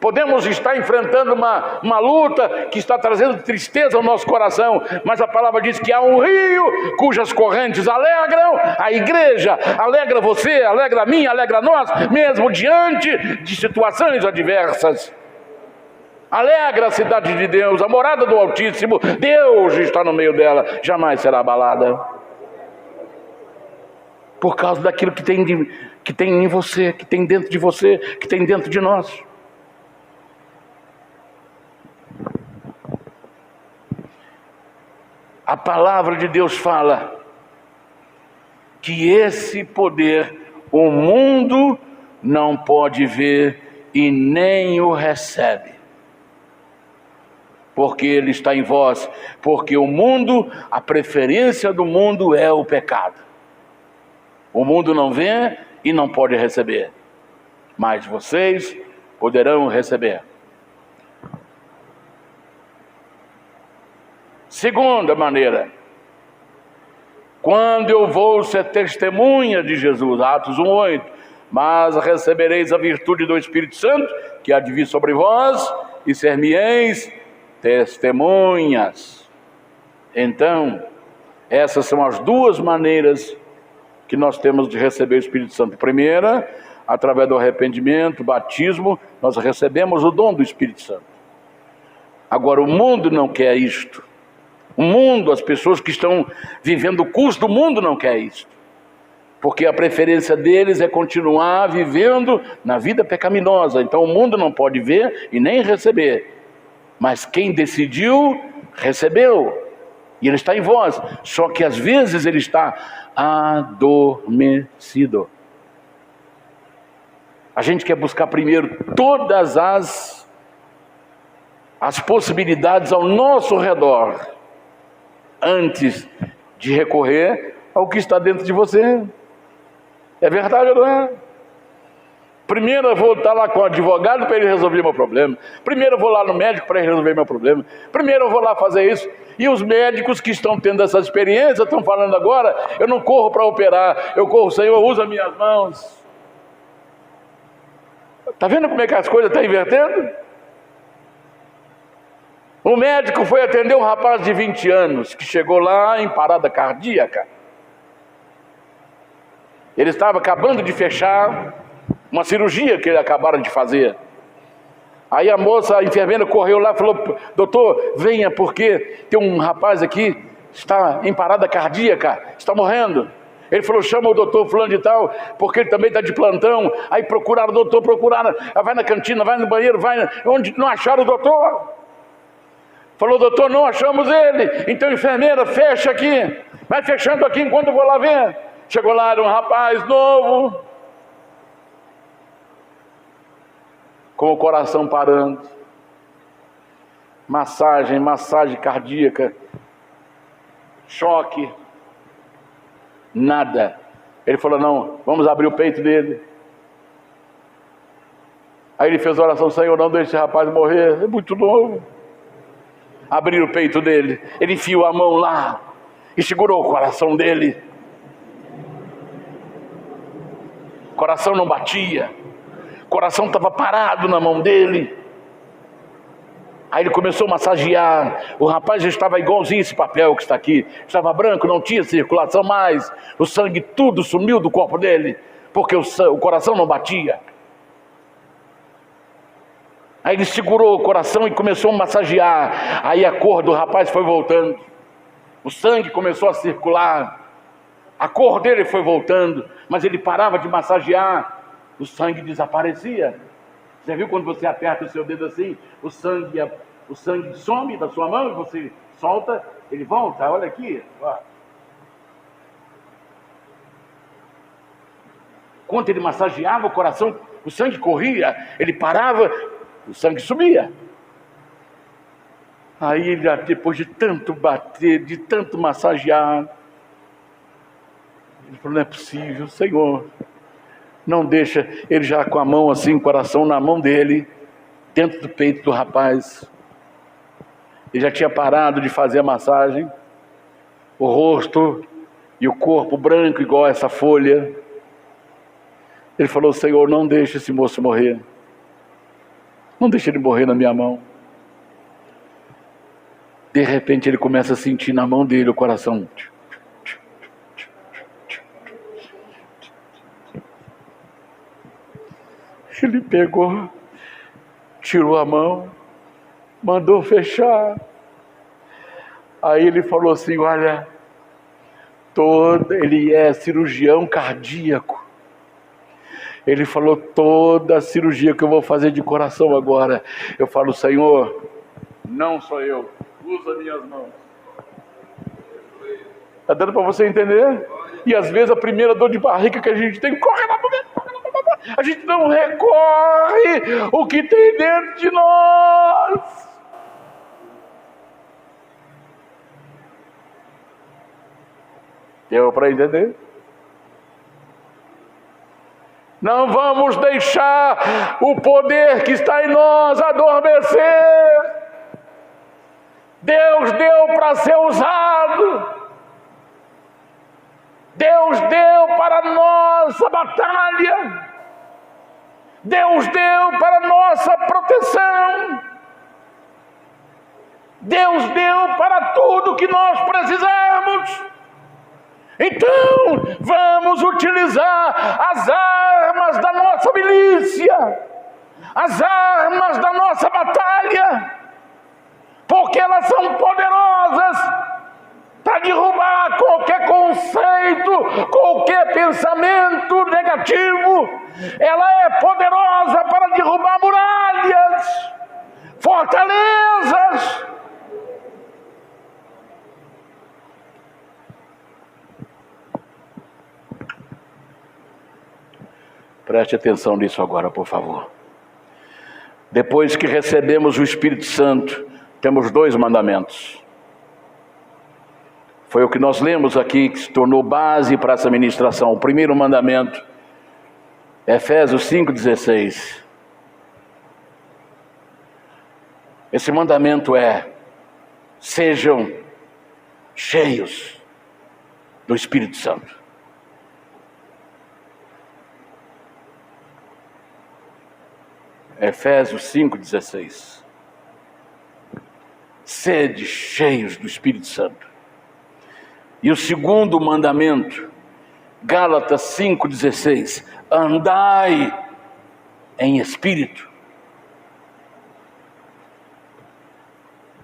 Podemos estar enfrentando uma luta que está trazendo tristeza ao nosso coração, mas a palavra diz que há um rio cujas correntes alegram a igreja, alegra você, alegra a mim, alegra nós, mesmo diante de situações adversas. Alegra a cidade de Deus, a morada do Altíssimo. Deus está no meio dela, jamais será abalada. Por causa daquilo que tem em você, que tem dentro de você, que tem dentro de nós. A palavra de Deus fala que esse poder o mundo não pode ver e nem o recebe, porque ele está em vós, porque o mundo, a preferência do mundo é o pecado. O mundo não vê e não pode receber, mas vocês poderão receber. Segunda maneira, quando eu vou ser testemunha de Jesus, Atos 1:8, mas recebereis a virtude do Espírito Santo, que há de vir sobre vós, e ser-me-eis testemunhas. Então, essas são as duas maneiras que nós temos de receber o Espírito Santo. Primeira, através do arrependimento, batismo, nós recebemos o dom do Espírito Santo. Agora, o mundo não quer isto. O mundo, as pessoas que estão vivendo o curso do mundo não quer isto, porque a preferência deles é continuar vivendo na vida pecaminosa. Então o mundo não pode ver e nem receber, mas quem decidiu, recebeu, e ele está em vós, só que às vezes ele está adormecido. A gente quer buscar primeiro todas as possibilidades ao nosso redor, antes de recorrer ao que está dentro de você. É verdade ou não é? Primeiro eu vou estar lá com o advogado para ele resolver meu problema. Primeiro eu vou lá no médico para ele resolver meu problema. Primeiro eu vou lá fazer isso. E os médicos que estão tendo essa experiência estão falando agora: eu não corro para operar, eu corro, Senhor, usa minhas mãos. Está vendo como é que as coisas estão invertendo? O médico foi atender um rapaz de 20 anos, que chegou lá em parada cardíaca. Ele estava acabando de fechar uma cirurgia que ele acabaram de fazer. Aí a moça, a enfermeira, correu lá e falou: doutor, venha, porque tem um rapaz aqui, está em parada cardíaca, está morrendo. Ele falou: chama o doutor fulano de tal, porque ele também está de plantão. Aí procuraram o doutor, vai na cantina, vai no banheiro, vai onde não acharam o doutor. Falou: doutor, não achamos ele. Então, enfermeira, fecha aqui. Vai fechando aqui enquanto eu vou lá ver. Chegou lá, era um rapaz novo, com o coração parando. Massagem cardíaca. Choque. Nada. Ele falou: não, vamos abrir o peito dele. Aí ele fez a oração: Senhor, não deixe esse rapaz morrer, é muito novo. Abriram o peito dele, ele enfiou a mão lá e segurou o coração dele. O coração não batia, o coração estava parado na mão dele. Aí ele começou a massagear. O rapaz já estava igualzinho esse papel que está aqui, estava branco, não tinha circulação mais, o sangue tudo sumiu do corpo dele, porque o coração não batia. Aí ele segurou o coração e começou a massagear. Aí a cor do rapaz foi voltando, o sangue começou a circular, a cor dele foi voltando, mas ele parava de massagear, o sangue desaparecia. Já viu quando você aperta o seu dedo assim, o sangue some da sua mão e você solta, ele volta? Olha aqui, ó. Quando ele massageava o coração, o sangue corria, ele parava, o sangue subia. Aí ele, depois de tanto bater, de tanto massagear, ele falou: não é possível, Senhor, não deixa. Ele já com a mão assim, o coração na mão dele, dentro do peito do rapaz. Ele já tinha parado de fazer a massagem, o rosto e o corpo branco igual a essa folha. Ele falou: Senhor, não deixe esse moço morrer. Não deixe ele morrer na minha mão. De repente ele começa a sentir na mão dele o coração. Ele pegou, tirou a mão, mandou fechar. Aí ele falou assim: olha, ele é cirurgião cardíaco. Ele falou: toda a cirurgia que eu vou fazer de coração agora, eu falo: Senhor, não sou eu, usa minhas mãos. Está dando para você entender? E às vezes a primeira dor de barriga que a gente tem, corre lá, a gente não recorre o que tem dentro de nós. Deu para entender? Não vamos deixar o poder que está em nós adormecer. Deus deu para ser usado. Deus deu para a nossa batalha. Deus deu para a nossa proteção. Deus deu para tudo que nós precisamos. Então, vamos utilizar as armas da nossa milícia, as armas da nossa batalha, porque elas são poderosas para derrubar qualquer conceito, qualquer pensamento negativo. Ela é poderosa para derrubar muralhas, fortalezas. Preste atenção nisso agora, por favor. Depois que recebemos o Espírito Santo, temos 2 mandamentos. Foi o que nós lemos aqui, que se tornou base para essa ministração. O primeiro mandamento, Efésios 5,16. Esse mandamento é: sejam cheios do Espírito Santo. Efésios 5,16. Sede cheios do Espírito Santo. E o segundo mandamento, Gálatas 5,16. Andai em espírito.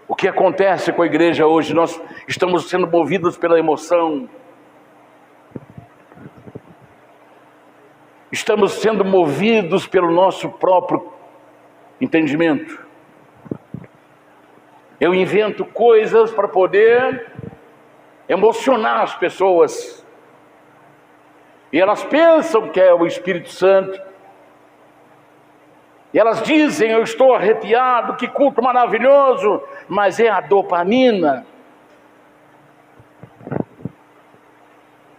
O que acontece com a igreja hoje? Nós estamos sendo movidos pela emoção. Estamos sendo movidos pelo nosso próprio entendimento. Eu invento coisas para poder emocionar as pessoas. E elas pensam que é o Espírito Santo. E elas dizem: eu estou arrepiado, que culto maravilhoso. Mas é a dopamina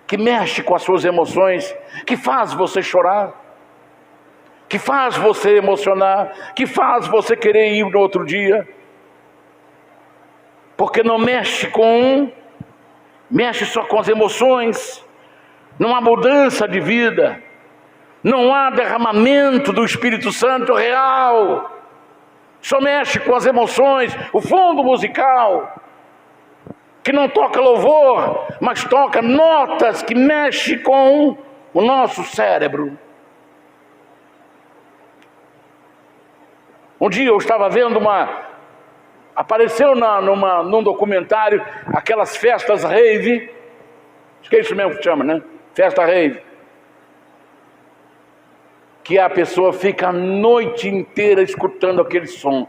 que mexe com as suas emoções, que faz você chorar, que faz você emocionar, que faz você querer ir no outro dia. Porque não mexe só com as emoções. Não há mudança de vida, não há derramamento do Espírito Santo real. Só mexe com as emoções, o fundo musical, que não toca louvor, mas toca notas que mexem com o nosso cérebro. Um dia eu estava vendo apareceu num documentário aquelas festas rave, acho que é isso mesmo que chama, né? Festa rave. Que a pessoa fica a noite inteira escutando aquele som.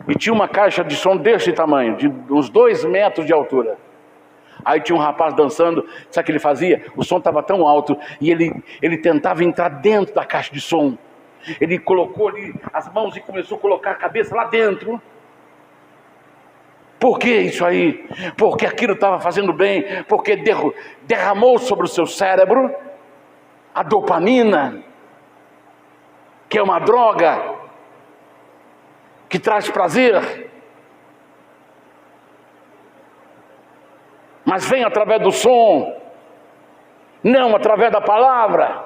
E tinha uma caixa de som desse tamanho, de uns 2 metros de altura. Aí tinha um rapaz dançando, sabe o que ele fazia? O som estava tão alto e ele tentava entrar dentro da caixa de som. Ele colocou ali as mãos e começou a colocar a cabeça lá dentro. Por que isso aí? Porque aquilo estava fazendo bem, porque derramou sobre o seu cérebro a dopamina. que é uma droga, que traz prazer, mas vem através do som, não através da palavra,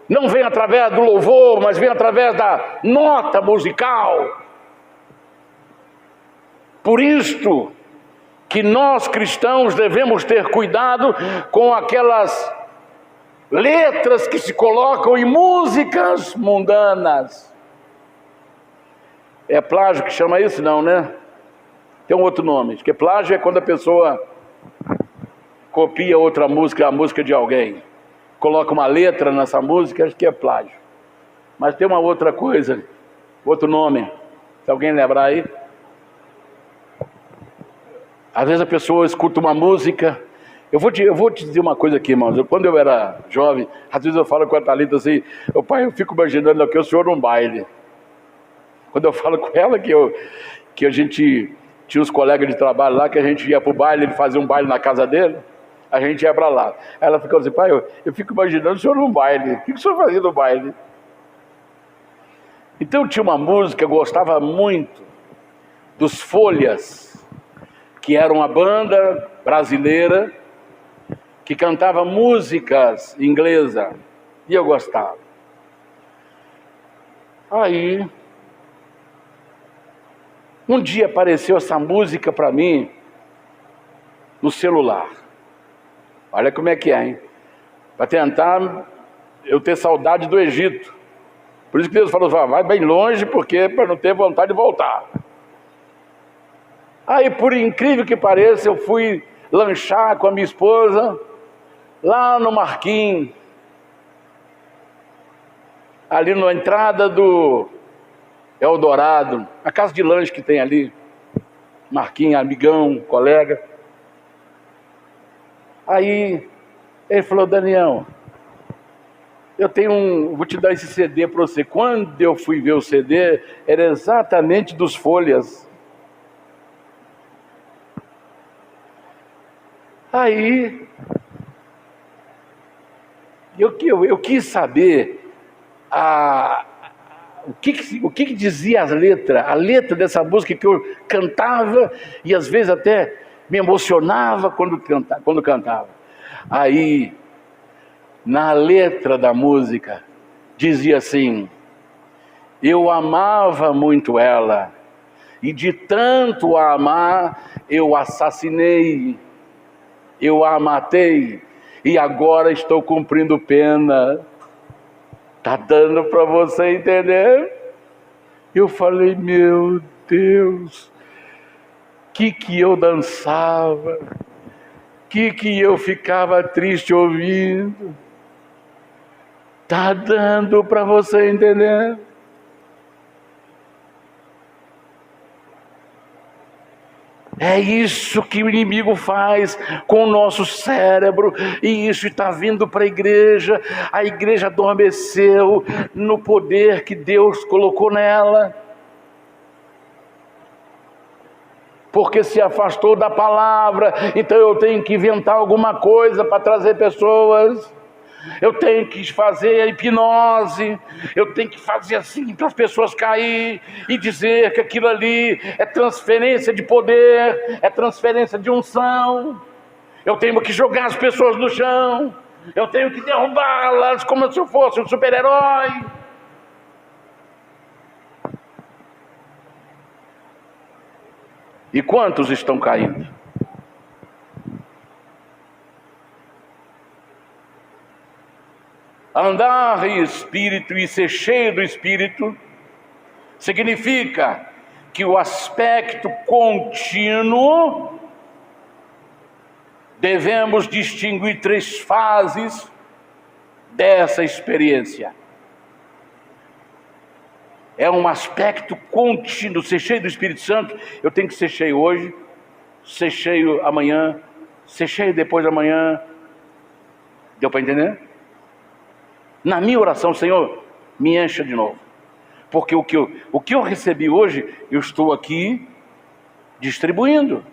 não vem através do louvor, mas vem através da nota musical. Por isto que nós cristãos devemos ter cuidado com aquelas letras que se colocam em músicas mundanas. É plágio que chama isso? Não, né? Tem um outro nome. Porque plágio é quando a pessoa copia outra música, a música de alguém. Coloca uma letra nessa música, acho que é plágio. Mas tem uma outra coisa, outro nome. Se alguém lembrar aí. Às vezes a pessoa escuta uma música. Eu vou te dizer uma coisa aqui, irmãos. Quando eu era jovem, às vezes eu falo com a Thalita assim, pai, eu fico imaginando aqui o senhor num baile. Quando eu falo com ela que a gente tinha uns colegas de trabalho lá, que a gente ia para o baile, ele fazia um baile na casa dele, a gente ia para lá. Aí ela ficou assim, pai, eu fico imaginando o senhor num baile. O que o senhor fazia no baile? Então tinha uma música, eu gostava muito, dos Folhas, que era uma banda brasileira que cantava músicas inglesas, e eu gostava. Aí, um dia apareceu essa música para mim no celular. Olha como é que é, hein? Para tentar eu ter saudade do Egito. Por isso que Deus falou, vai bem longe, porque para não ter vontade de voltar. Aí, por incrível que pareça, eu fui lanchar com a minha esposa lá no Marquinhos, ali na entrada do Eldorado, a casa de lanche que tem ali. Marquinhos, amigão, colega. Aí ele falou, Daniel, vou te dar esse CD para você. Quando eu fui ver o CD, era exatamente dos Folhas. Aí eu quis saber o que dizia a letra dessa música que eu cantava e às vezes até me emocionava quando cantava. Aí, na letra da música, dizia assim, eu amava muito ela, e de tanto a amar, eu assassinei, eu a matei, e agora estou cumprindo pena. Tá dando para você entender? Eu falei, meu Deus, que eu dançava, que eu ficava triste ouvindo. Tá dando para você entender? É isso que o inimigo faz com o nosso cérebro, e isso está vindo para a igreja adormeceu no poder que Deus colocou nela, porque se afastou da palavra. Então eu tenho que inventar alguma coisa para trazer pessoas, eu tenho que fazer a hipnose, eu tenho que fazer assim para as pessoas cair e dizer que aquilo ali é transferência de poder, é transferência de unção. Eu tenho que jogar as pessoas no chão, eu tenho que derrubá-las como se eu fosse um super-herói. E quantos estão caindo? Andar em espírito e ser cheio do espírito significa que o aspecto contínuo, devemos distinguir 3 fases dessa experiência. É um aspecto contínuo. Ser cheio do Espírito Santo, eu tenho que ser cheio hoje, ser cheio amanhã, ser cheio depois da manhã. Deu para entender? Na minha oração, Senhor, me encha de novo. Porque o que eu recebi hoje, eu estou aqui distribuindo.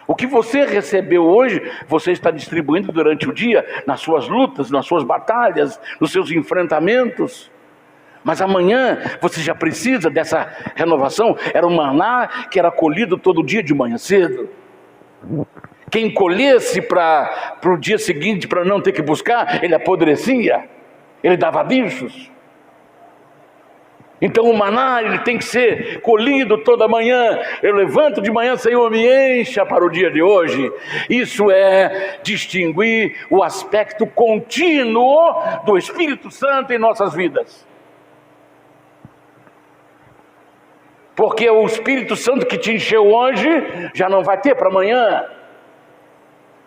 O que você recebeu hoje, você está distribuindo durante o dia, nas suas lutas, nas suas batalhas, nos seus enfrentamentos. Mas amanhã você já precisa dessa renovação. Era um maná que era colhido todo dia de manhã cedo. Quem colhesse para o dia seguinte, para não ter que buscar, ele apodrecia, ele dava bichos. Então o maná, ele tem que ser colhido toda manhã. Eu levanto de manhã, Senhor, me encha para o dia de hoje. Isso é distinguir o aspecto contínuo do Espírito Santo em nossas vidas. Porque o Espírito Santo que te encheu hoje, já não vai ter para amanhã.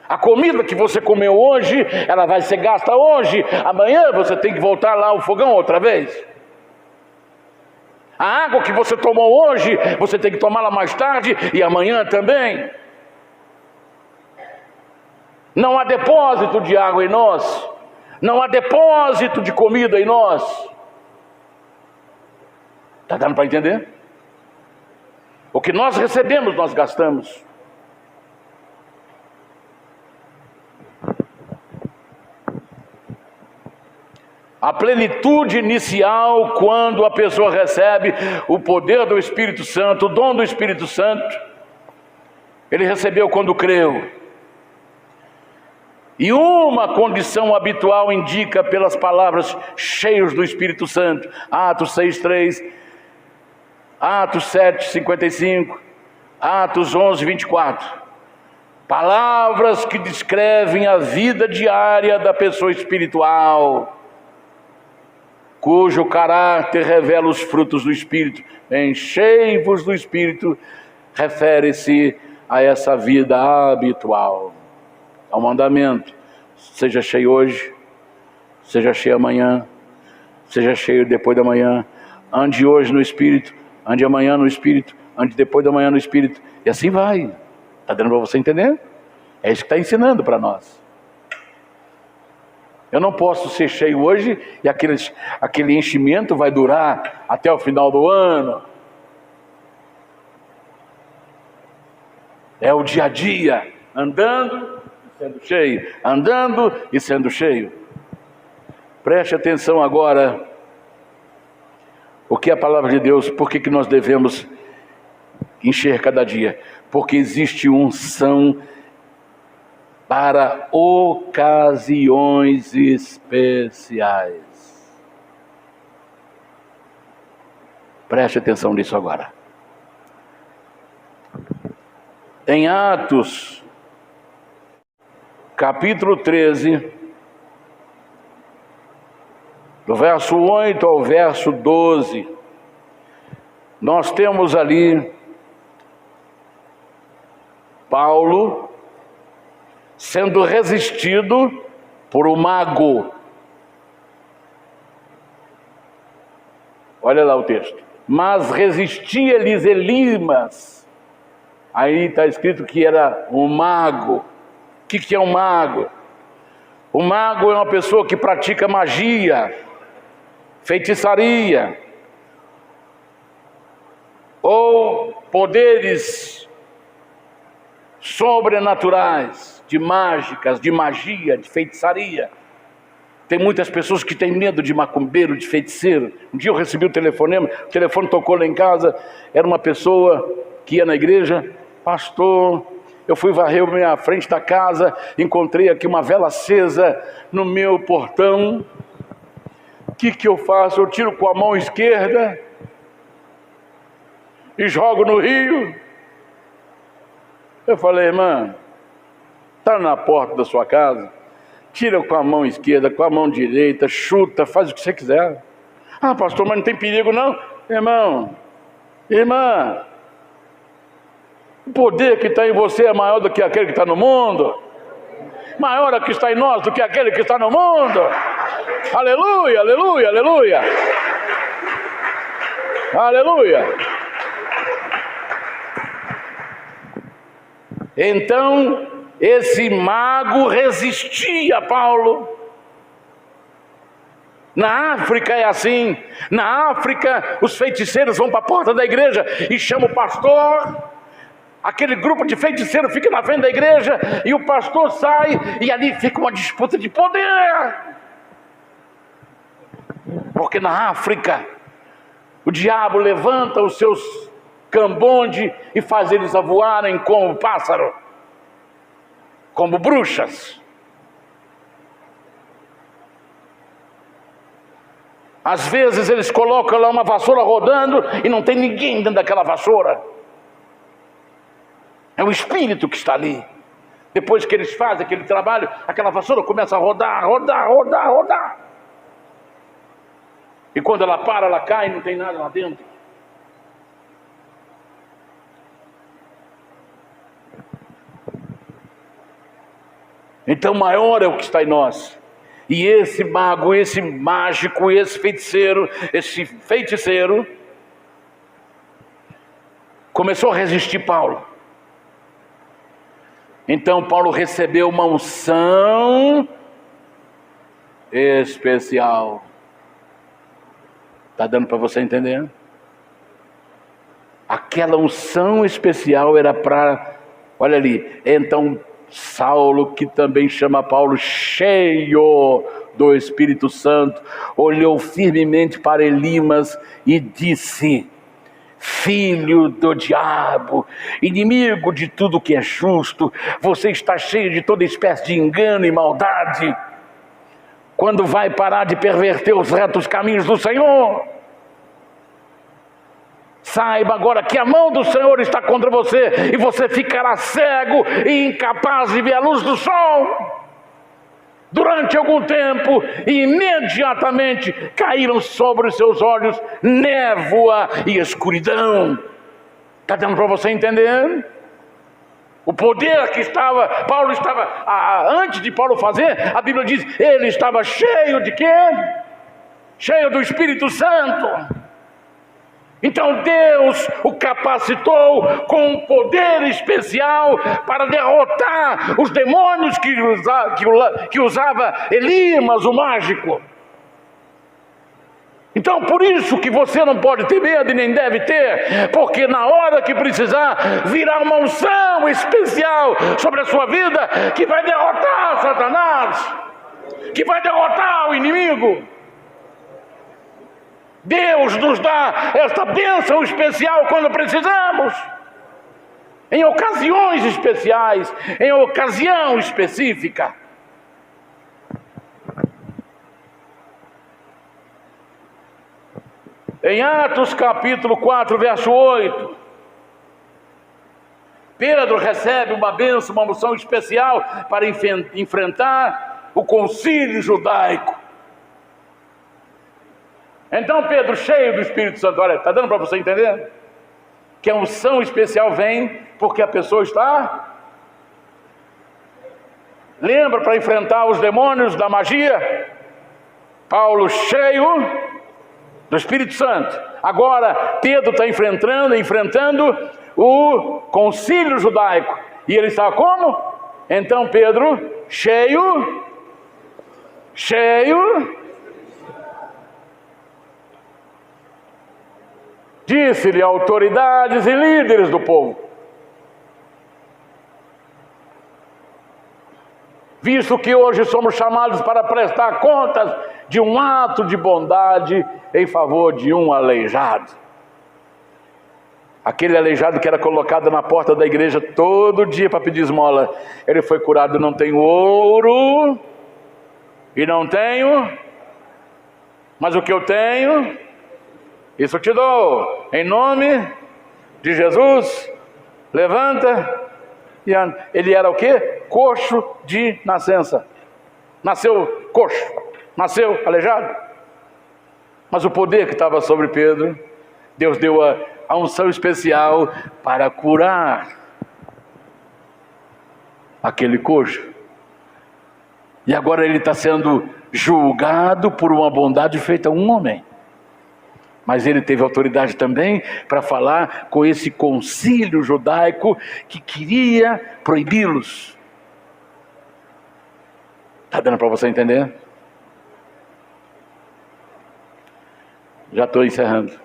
A comida que você comeu hoje, ela vai ser gasta hoje. Amanhã você tem que voltar lá ao fogão outra vez. A água que você tomou hoje, você tem que tomá-la mais tarde e amanhã também. Não há depósito de água em nós. Não há depósito de comida em nós. Está dando para entender? O que nós recebemos, nós gastamos. A plenitude inicial, quando a pessoa recebe o poder do Espírito Santo, o dom do Espírito Santo, ele recebeu quando creu. E uma condição habitual indica pelas palavras cheios do Espírito Santo, Atos 6:3, Atos 7:55, Atos 11:24. Palavras que descrevem a vida diária da pessoa espiritual, cujo caráter revela os frutos do Espírito. Enchei-vos do Espírito, refere-se a essa vida habitual. É um mandamento. Seja cheio hoje, seja cheio amanhã, seja cheio depois da manhã. Ande hoje no Espírito, ande amanhã no Espírito, ande depois da manhã no Espírito. E assim vai. Está dando para você entender? É isso que está ensinando para nós. Eu não posso ser cheio hoje e aquele enchimento vai durar até o final do ano. É o dia a dia, andando e sendo cheio, andando e sendo cheio. Preste atenção agora, o que é a palavra de Deus, por que nós devemos encher cada dia? Porque existe unção para ocasiões especiais. Preste atenção nisso agora. Em Atos, capítulo 13, do verso 8 ao verso 12, nós temos ali Paulo sendo resistido por um mago. Olha lá o texto. Mas resistia-lhes Elimas. Aí está escrito que era um mago. O que é um mago? O mago é uma pessoa que pratica magia, feitiçaria, ou poderes sobrenaturais, de mágicas, de magia, de feitiçaria. Tem muitas pessoas que têm medo de macumbeiro, de feiticeiro. Um dia eu recebi o telefonema, o telefone tocou lá em casa, era uma pessoa que ia na igreja. Pastor, eu fui varrer a minha frente da casa, encontrei aqui uma vela acesa no meu portão. O que eu faço? Eu tiro com a mão esquerda e jogo no rio. Eu falei, irmã, está na porta da sua casa, tira com a mão esquerda, com a mão direita, chuta, faz o que você quiser. Ah, pastor, mas não tem perigo não? Irmão, irmã, o poder que está em você é maior do que aquele que está no mundo. Maior é que está em nós do que aquele que está no mundo. Aleluia, aleluia, aleluia. Aleluia. Então, esse mago resistia a Paulo. Na África é assim. Na África, os feiticeiros vão para a porta da igreja e chamam o pastor. Aquele grupo de feiticeiros fica na frente da igreja e o pastor sai e ali fica uma disputa de poder. Porque na África o diabo levanta os seus cambonde e faz eles a voarem como pássaro, como bruxas. Às vezes eles colocam lá uma vassoura rodando e não tem ninguém dentro daquela vassoura. É o espírito que está ali. Depois que eles fazem aquele trabalho, aquela vassoura começa a rodar, rodar, rodar, rodar. E quando ela para, ela cai e não tem nada lá dentro. Então maior é o que está em nós. E esse mago, esse mágico, esse feiticeiro começou a resistir Paulo. Então Paulo recebeu uma unção especial. Está dando para você entender? Aquela unção especial era para, olha ali, então Saulo, que também chama Paulo, cheio do Espírito Santo, olhou firmemente para Elimas e disse: filho do diabo, inimigo de tudo que é justo, você está cheio de toda espécie de engano e maldade. Quando vai parar de perverter os retos caminhos do Senhor? Saiba agora que a mão do Senhor está contra você e você ficará cego e incapaz de ver a luz do sol. Durante algum tempo, imediatamente caíram sobre os seus olhos névoa e escuridão. Está dando para você entender? O poder que Paulo estava, antes de Paulo fazer, a Bíblia diz, ele estava cheio de quê? Cheio do Espírito Santo. Então Deus o capacitou com um poder especial para derrotar os demônios que usava Elimas, o mágico. Então por isso que você não pode ter medo e nem deve ter, porque na hora que precisar, virá uma unção especial sobre a sua vida, que vai derrotar Satanás, que vai derrotar o inimigo. Deus nos dá esta bênção especial quando precisamos, em ocasiões especiais, em ocasião específica. Em Atos capítulo 4, verso 8, Pedro recebe uma bênção, uma unção especial para enfrentar o concílio judaico. Então Pedro, cheio do Espírito Santo, olha, está dando para você entender? Que a unção especial vem porque a pessoa está... Lembra, para enfrentar os demônios da magia? Paulo cheio do Espírito Santo. Agora Pedro está enfrentando o concílio judaico. E ele está como? Então Pedro, cheio... Disse-lhe autoridades e líderes do povo: visto que hoje somos chamados para prestar contas de um ato de bondade em favor de um aleijado. Aquele aleijado que era colocado na porta da igreja todo dia para pedir esmola, ele foi curado. Não tenho ouro e não tenho, mas o que eu tenho, isso te dou, em nome de Jesus, levanta e anda. Ele era o quê? Coxo de nascença. Nasceu coxo, nasceu aleijado. Mas o poder que estava sobre Pedro, Deus deu a unção especial para curar aquele coxo. E agora ele está sendo julgado por uma bondade feita a um homem. Mas ele teve autoridade também para falar com esse concílio judaico que queria proibi-los. Está dando para você entender? Já estou encerrando.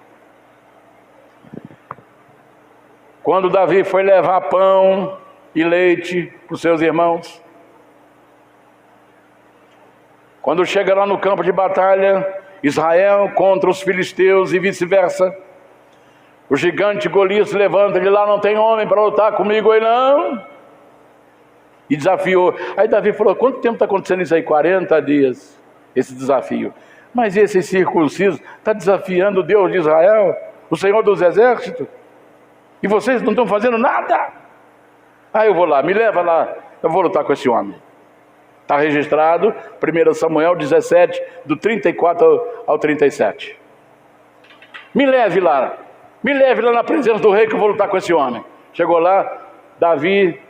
Quando Davi foi levar pão e leite para os seus irmãos, quando chega lá no campo de batalha, Israel contra os filisteus e vice-versa, o gigante Golias se levanta, ele lá: não tem homem para lutar comigo aí não. E desafiou. Aí Davi falou: quanto tempo está acontecendo isso aí? 40 dias, esse desafio. Mas esse circunciso está desafiando o Deus de Israel, o Senhor dos exércitos, e vocês não estão fazendo nada. Aí eu vou lá, me leva lá, eu vou lutar com esse homem. Está registrado, 1 Samuel 17, do 34 ao 37. Me leve lá na presença do rei, que eu vou lutar com esse homem. Chegou lá, Davi,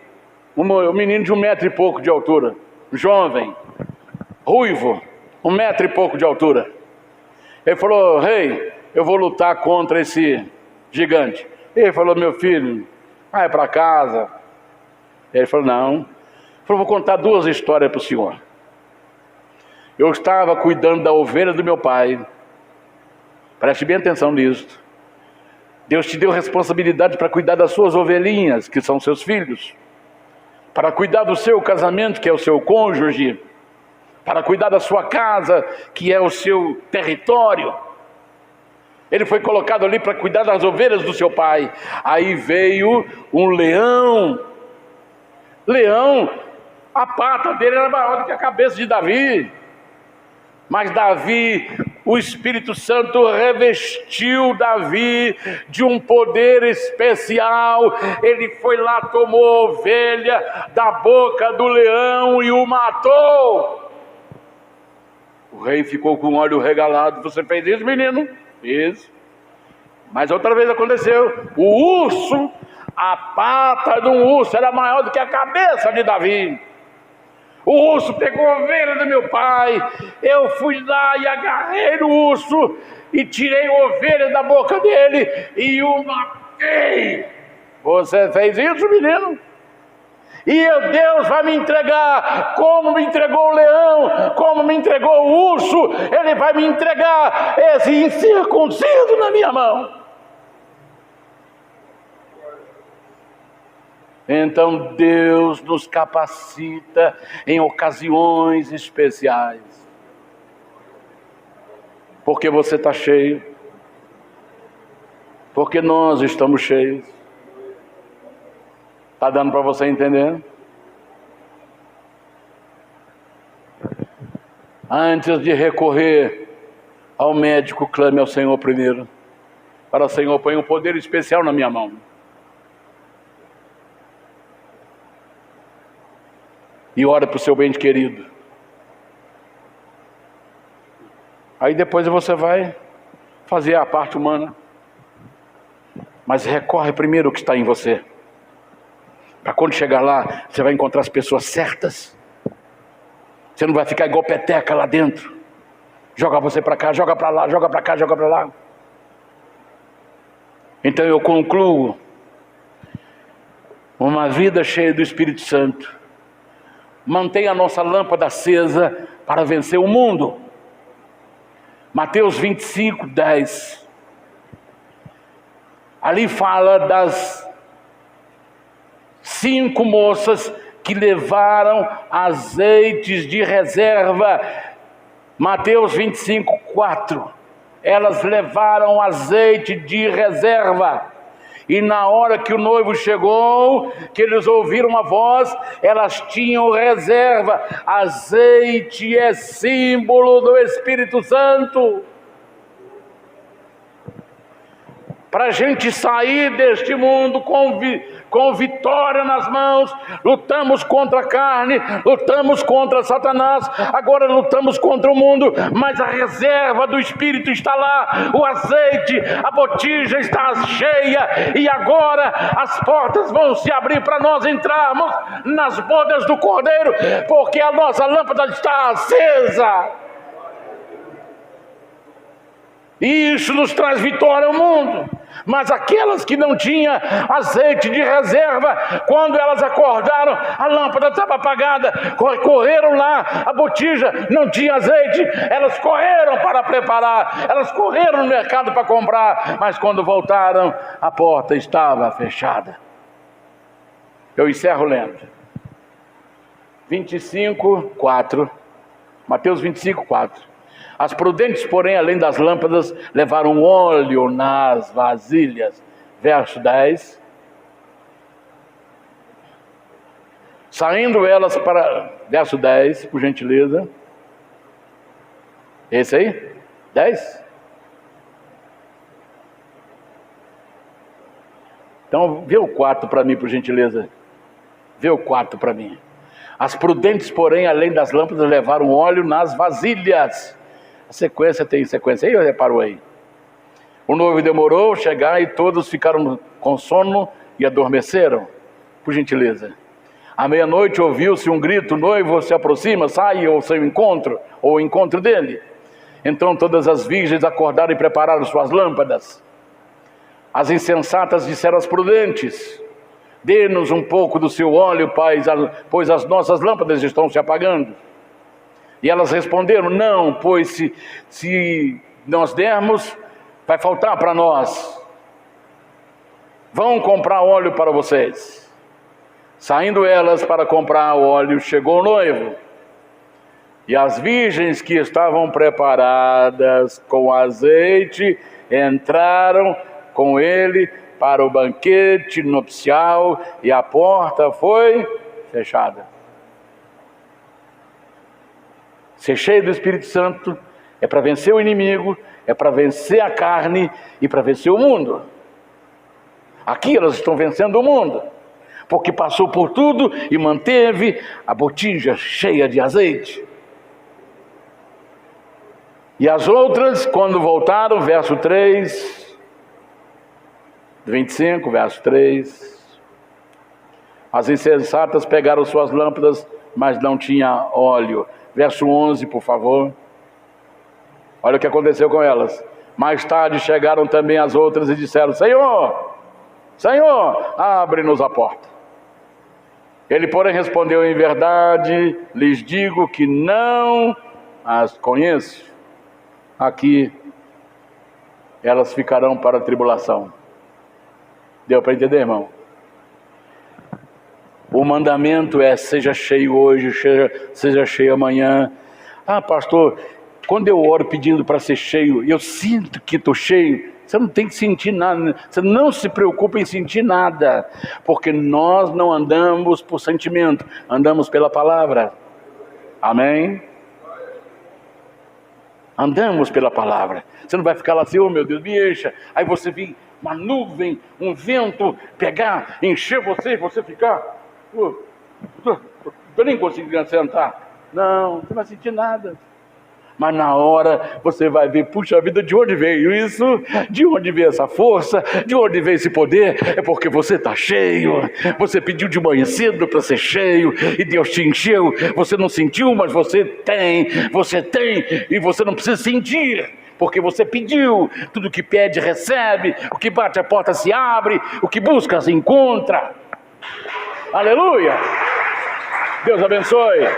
um menino de 1 metro e pouco de altura, jovem, ruivo, 1 metro e pouco de altura. Ele falou: rei, eu vou lutar contra esse gigante. Ele falou: meu filho, vai para casa. Ele falou: não. Ele falou: vou contar 2 histórias para o senhor. Eu estava cuidando da ovelha do meu pai. Preste bem atenção nisso. Deus te deu responsabilidade para cuidar das suas ovelhinhas, que são seus filhos, para cuidar do seu casamento, que é o seu cônjuge, para cuidar da sua casa, que é o seu território. Ele foi colocado ali para cuidar das ovelhas do seu pai. Aí veio um leão. Leão, a pata dele era maior do que a cabeça de Davi. Mas Davi, o Espírito Santo revestiu Davi de um poder especial. Ele foi lá, tomou a ovelha da boca do leão e o matou. O rei ficou com o olho regalado. Você fez isso, menino? Fiz. Mas outra vez aconteceu. O urso, a pata de um urso era maior do que a cabeça de Davi. O urso pegou a ovelha do meu pai. Eu fui lá e agarrei no urso e tirei a ovelha da boca dele e o matei. Você fez isso, menino? E Deus vai me entregar, como me entregou o leão, como me entregou o urso, Ele vai me entregar esse incircunciso na minha mão. Então Deus nos capacita em ocasiões especiais. Porque você está cheio. Porque nós estamos cheios. Está dando para você entender? Antes de recorrer ao médico, clame ao Senhor primeiro. Para o Senhor, põe um poder especial na minha mão. E ora para o seu bem querido. Aí depois você vai fazer a parte humana. Mas recorre primeiro o que está em você. Para quando chegar lá, você vai encontrar as pessoas certas. Você não vai ficar igual peteca lá dentro. Joga você para cá, joga para lá, joga para cá, joga para lá. Então eu concluo. Uma vida cheia do Espírito Santo mantenha a nossa lâmpada acesa para vencer o mundo. Mateus 25, 10. Ali fala das 5 moças que levaram azeites de reserva. Mateus 25, 4. Elas levaram azeite de reserva. E na hora que o noivo chegou, que eles ouviram a voz, elas tinham reserva. Azeite é símbolo do Espírito Santo. Para a gente sair deste mundo com vitória nas mãos, lutamos contra a carne, lutamos contra Satanás, agora lutamos contra o mundo, mas a reserva do Espírito está lá, o azeite, a botija está cheia, e agora as portas vão se abrir para nós entrarmos nas bodas do Cordeiro, porque a nossa lâmpada está acesa. E isso nos traz vitória ao mundo. Mas aquelas que não tinham azeite de reserva, quando elas acordaram, a lâmpada estava apagada, correram lá, a botija não tinha azeite, elas correram para preparar, elas correram no mercado para comprar, mas quando voltaram, a porta estava fechada. Eu encerro lendo 25:4, Mateus 25:4. As prudentes, porém, além das lâmpadas, levaram óleo nas vasilhas. Verso 10. Saindo elas para... Verso 10, por gentileza. Esse aí? 10? Então, vê o 4 para mim, por gentileza. Vê o 4 para mim. As prudentes, porém, além das lâmpadas, levaram óleo nas vasilhas. A sequência tem sequência aí, ou reparou aí? O noivo demorou a chegar e todos ficaram com sono e adormeceram. Por gentileza. À meia-noite ouviu-se um grito: o noivo se aproxima, sai ao seu encontro, ou ao encontro dele. Então todas as virgens acordaram e prepararam suas lâmpadas. As insensatas disseram às prudentes: dê-nos um pouco do seu óleo, pois as nossas lâmpadas estão se apagando. E elas responderam: não, pois se nós dermos, vai faltar para nós. Vão comprar óleo para vocês. Saindo elas para comprar o óleo, chegou o noivo. E as virgens que estavam preparadas com azeite entraram com ele para o banquete nupcial, e a porta foi fechada. Ser cheio do Espírito Santo é para vencer o inimigo, é para vencer a carne e para vencer o mundo. Aqui elas estão vencendo o mundo, porque passou por tudo e manteve a botija cheia de azeite. E as outras, quando voltaram, verso 3, 25, verso 3, as insensatas pegaram suas lâmpadas, mas não tinha óleo. Verso 11, por favor. Olha o que aconteceu com elas. Mais tarde chegaram também as outras e disseram: Senhor, Senhor, abre-nos a porta. Ele, porém, respondeu: em verdade lhes digo que não as conheço. Aqui elas ficarão para a tribulação. Deu para entender, irmão? O mandamento é: seja cheio hoje, seja cheio amanhã. Ah, pastor, quando eu oro pedindo para ser cheio, eu sinto que estou cheio. Você não tem que sentir nada, você não se preocupa em sentir nada, porque nós não andamos por sentimento, andamos pela palavra. Amém? Andamos pela palavra. Você não vai ficar lá assim: oh meu Deus, me encha. Aí você vir uma nuvem, um vento, pegar, encher você, e você ficar... eu nem consigo sentar. Não, você não vai sentir nada. Mas na hora você vai ver: puxa vida, de onde veio isso? De onde veio essa força? De onde veio esse poder? É porque você está cheio. Você pediu de manhã cedo para ser cheio e Deus te encheu. Você não sentiu, mas você tem e você não precisa sentir, porque você pediu. Tudo que pede recebe, o que bate a porta se abre, o que busca se encontra. Aleluia! Deus abençoe.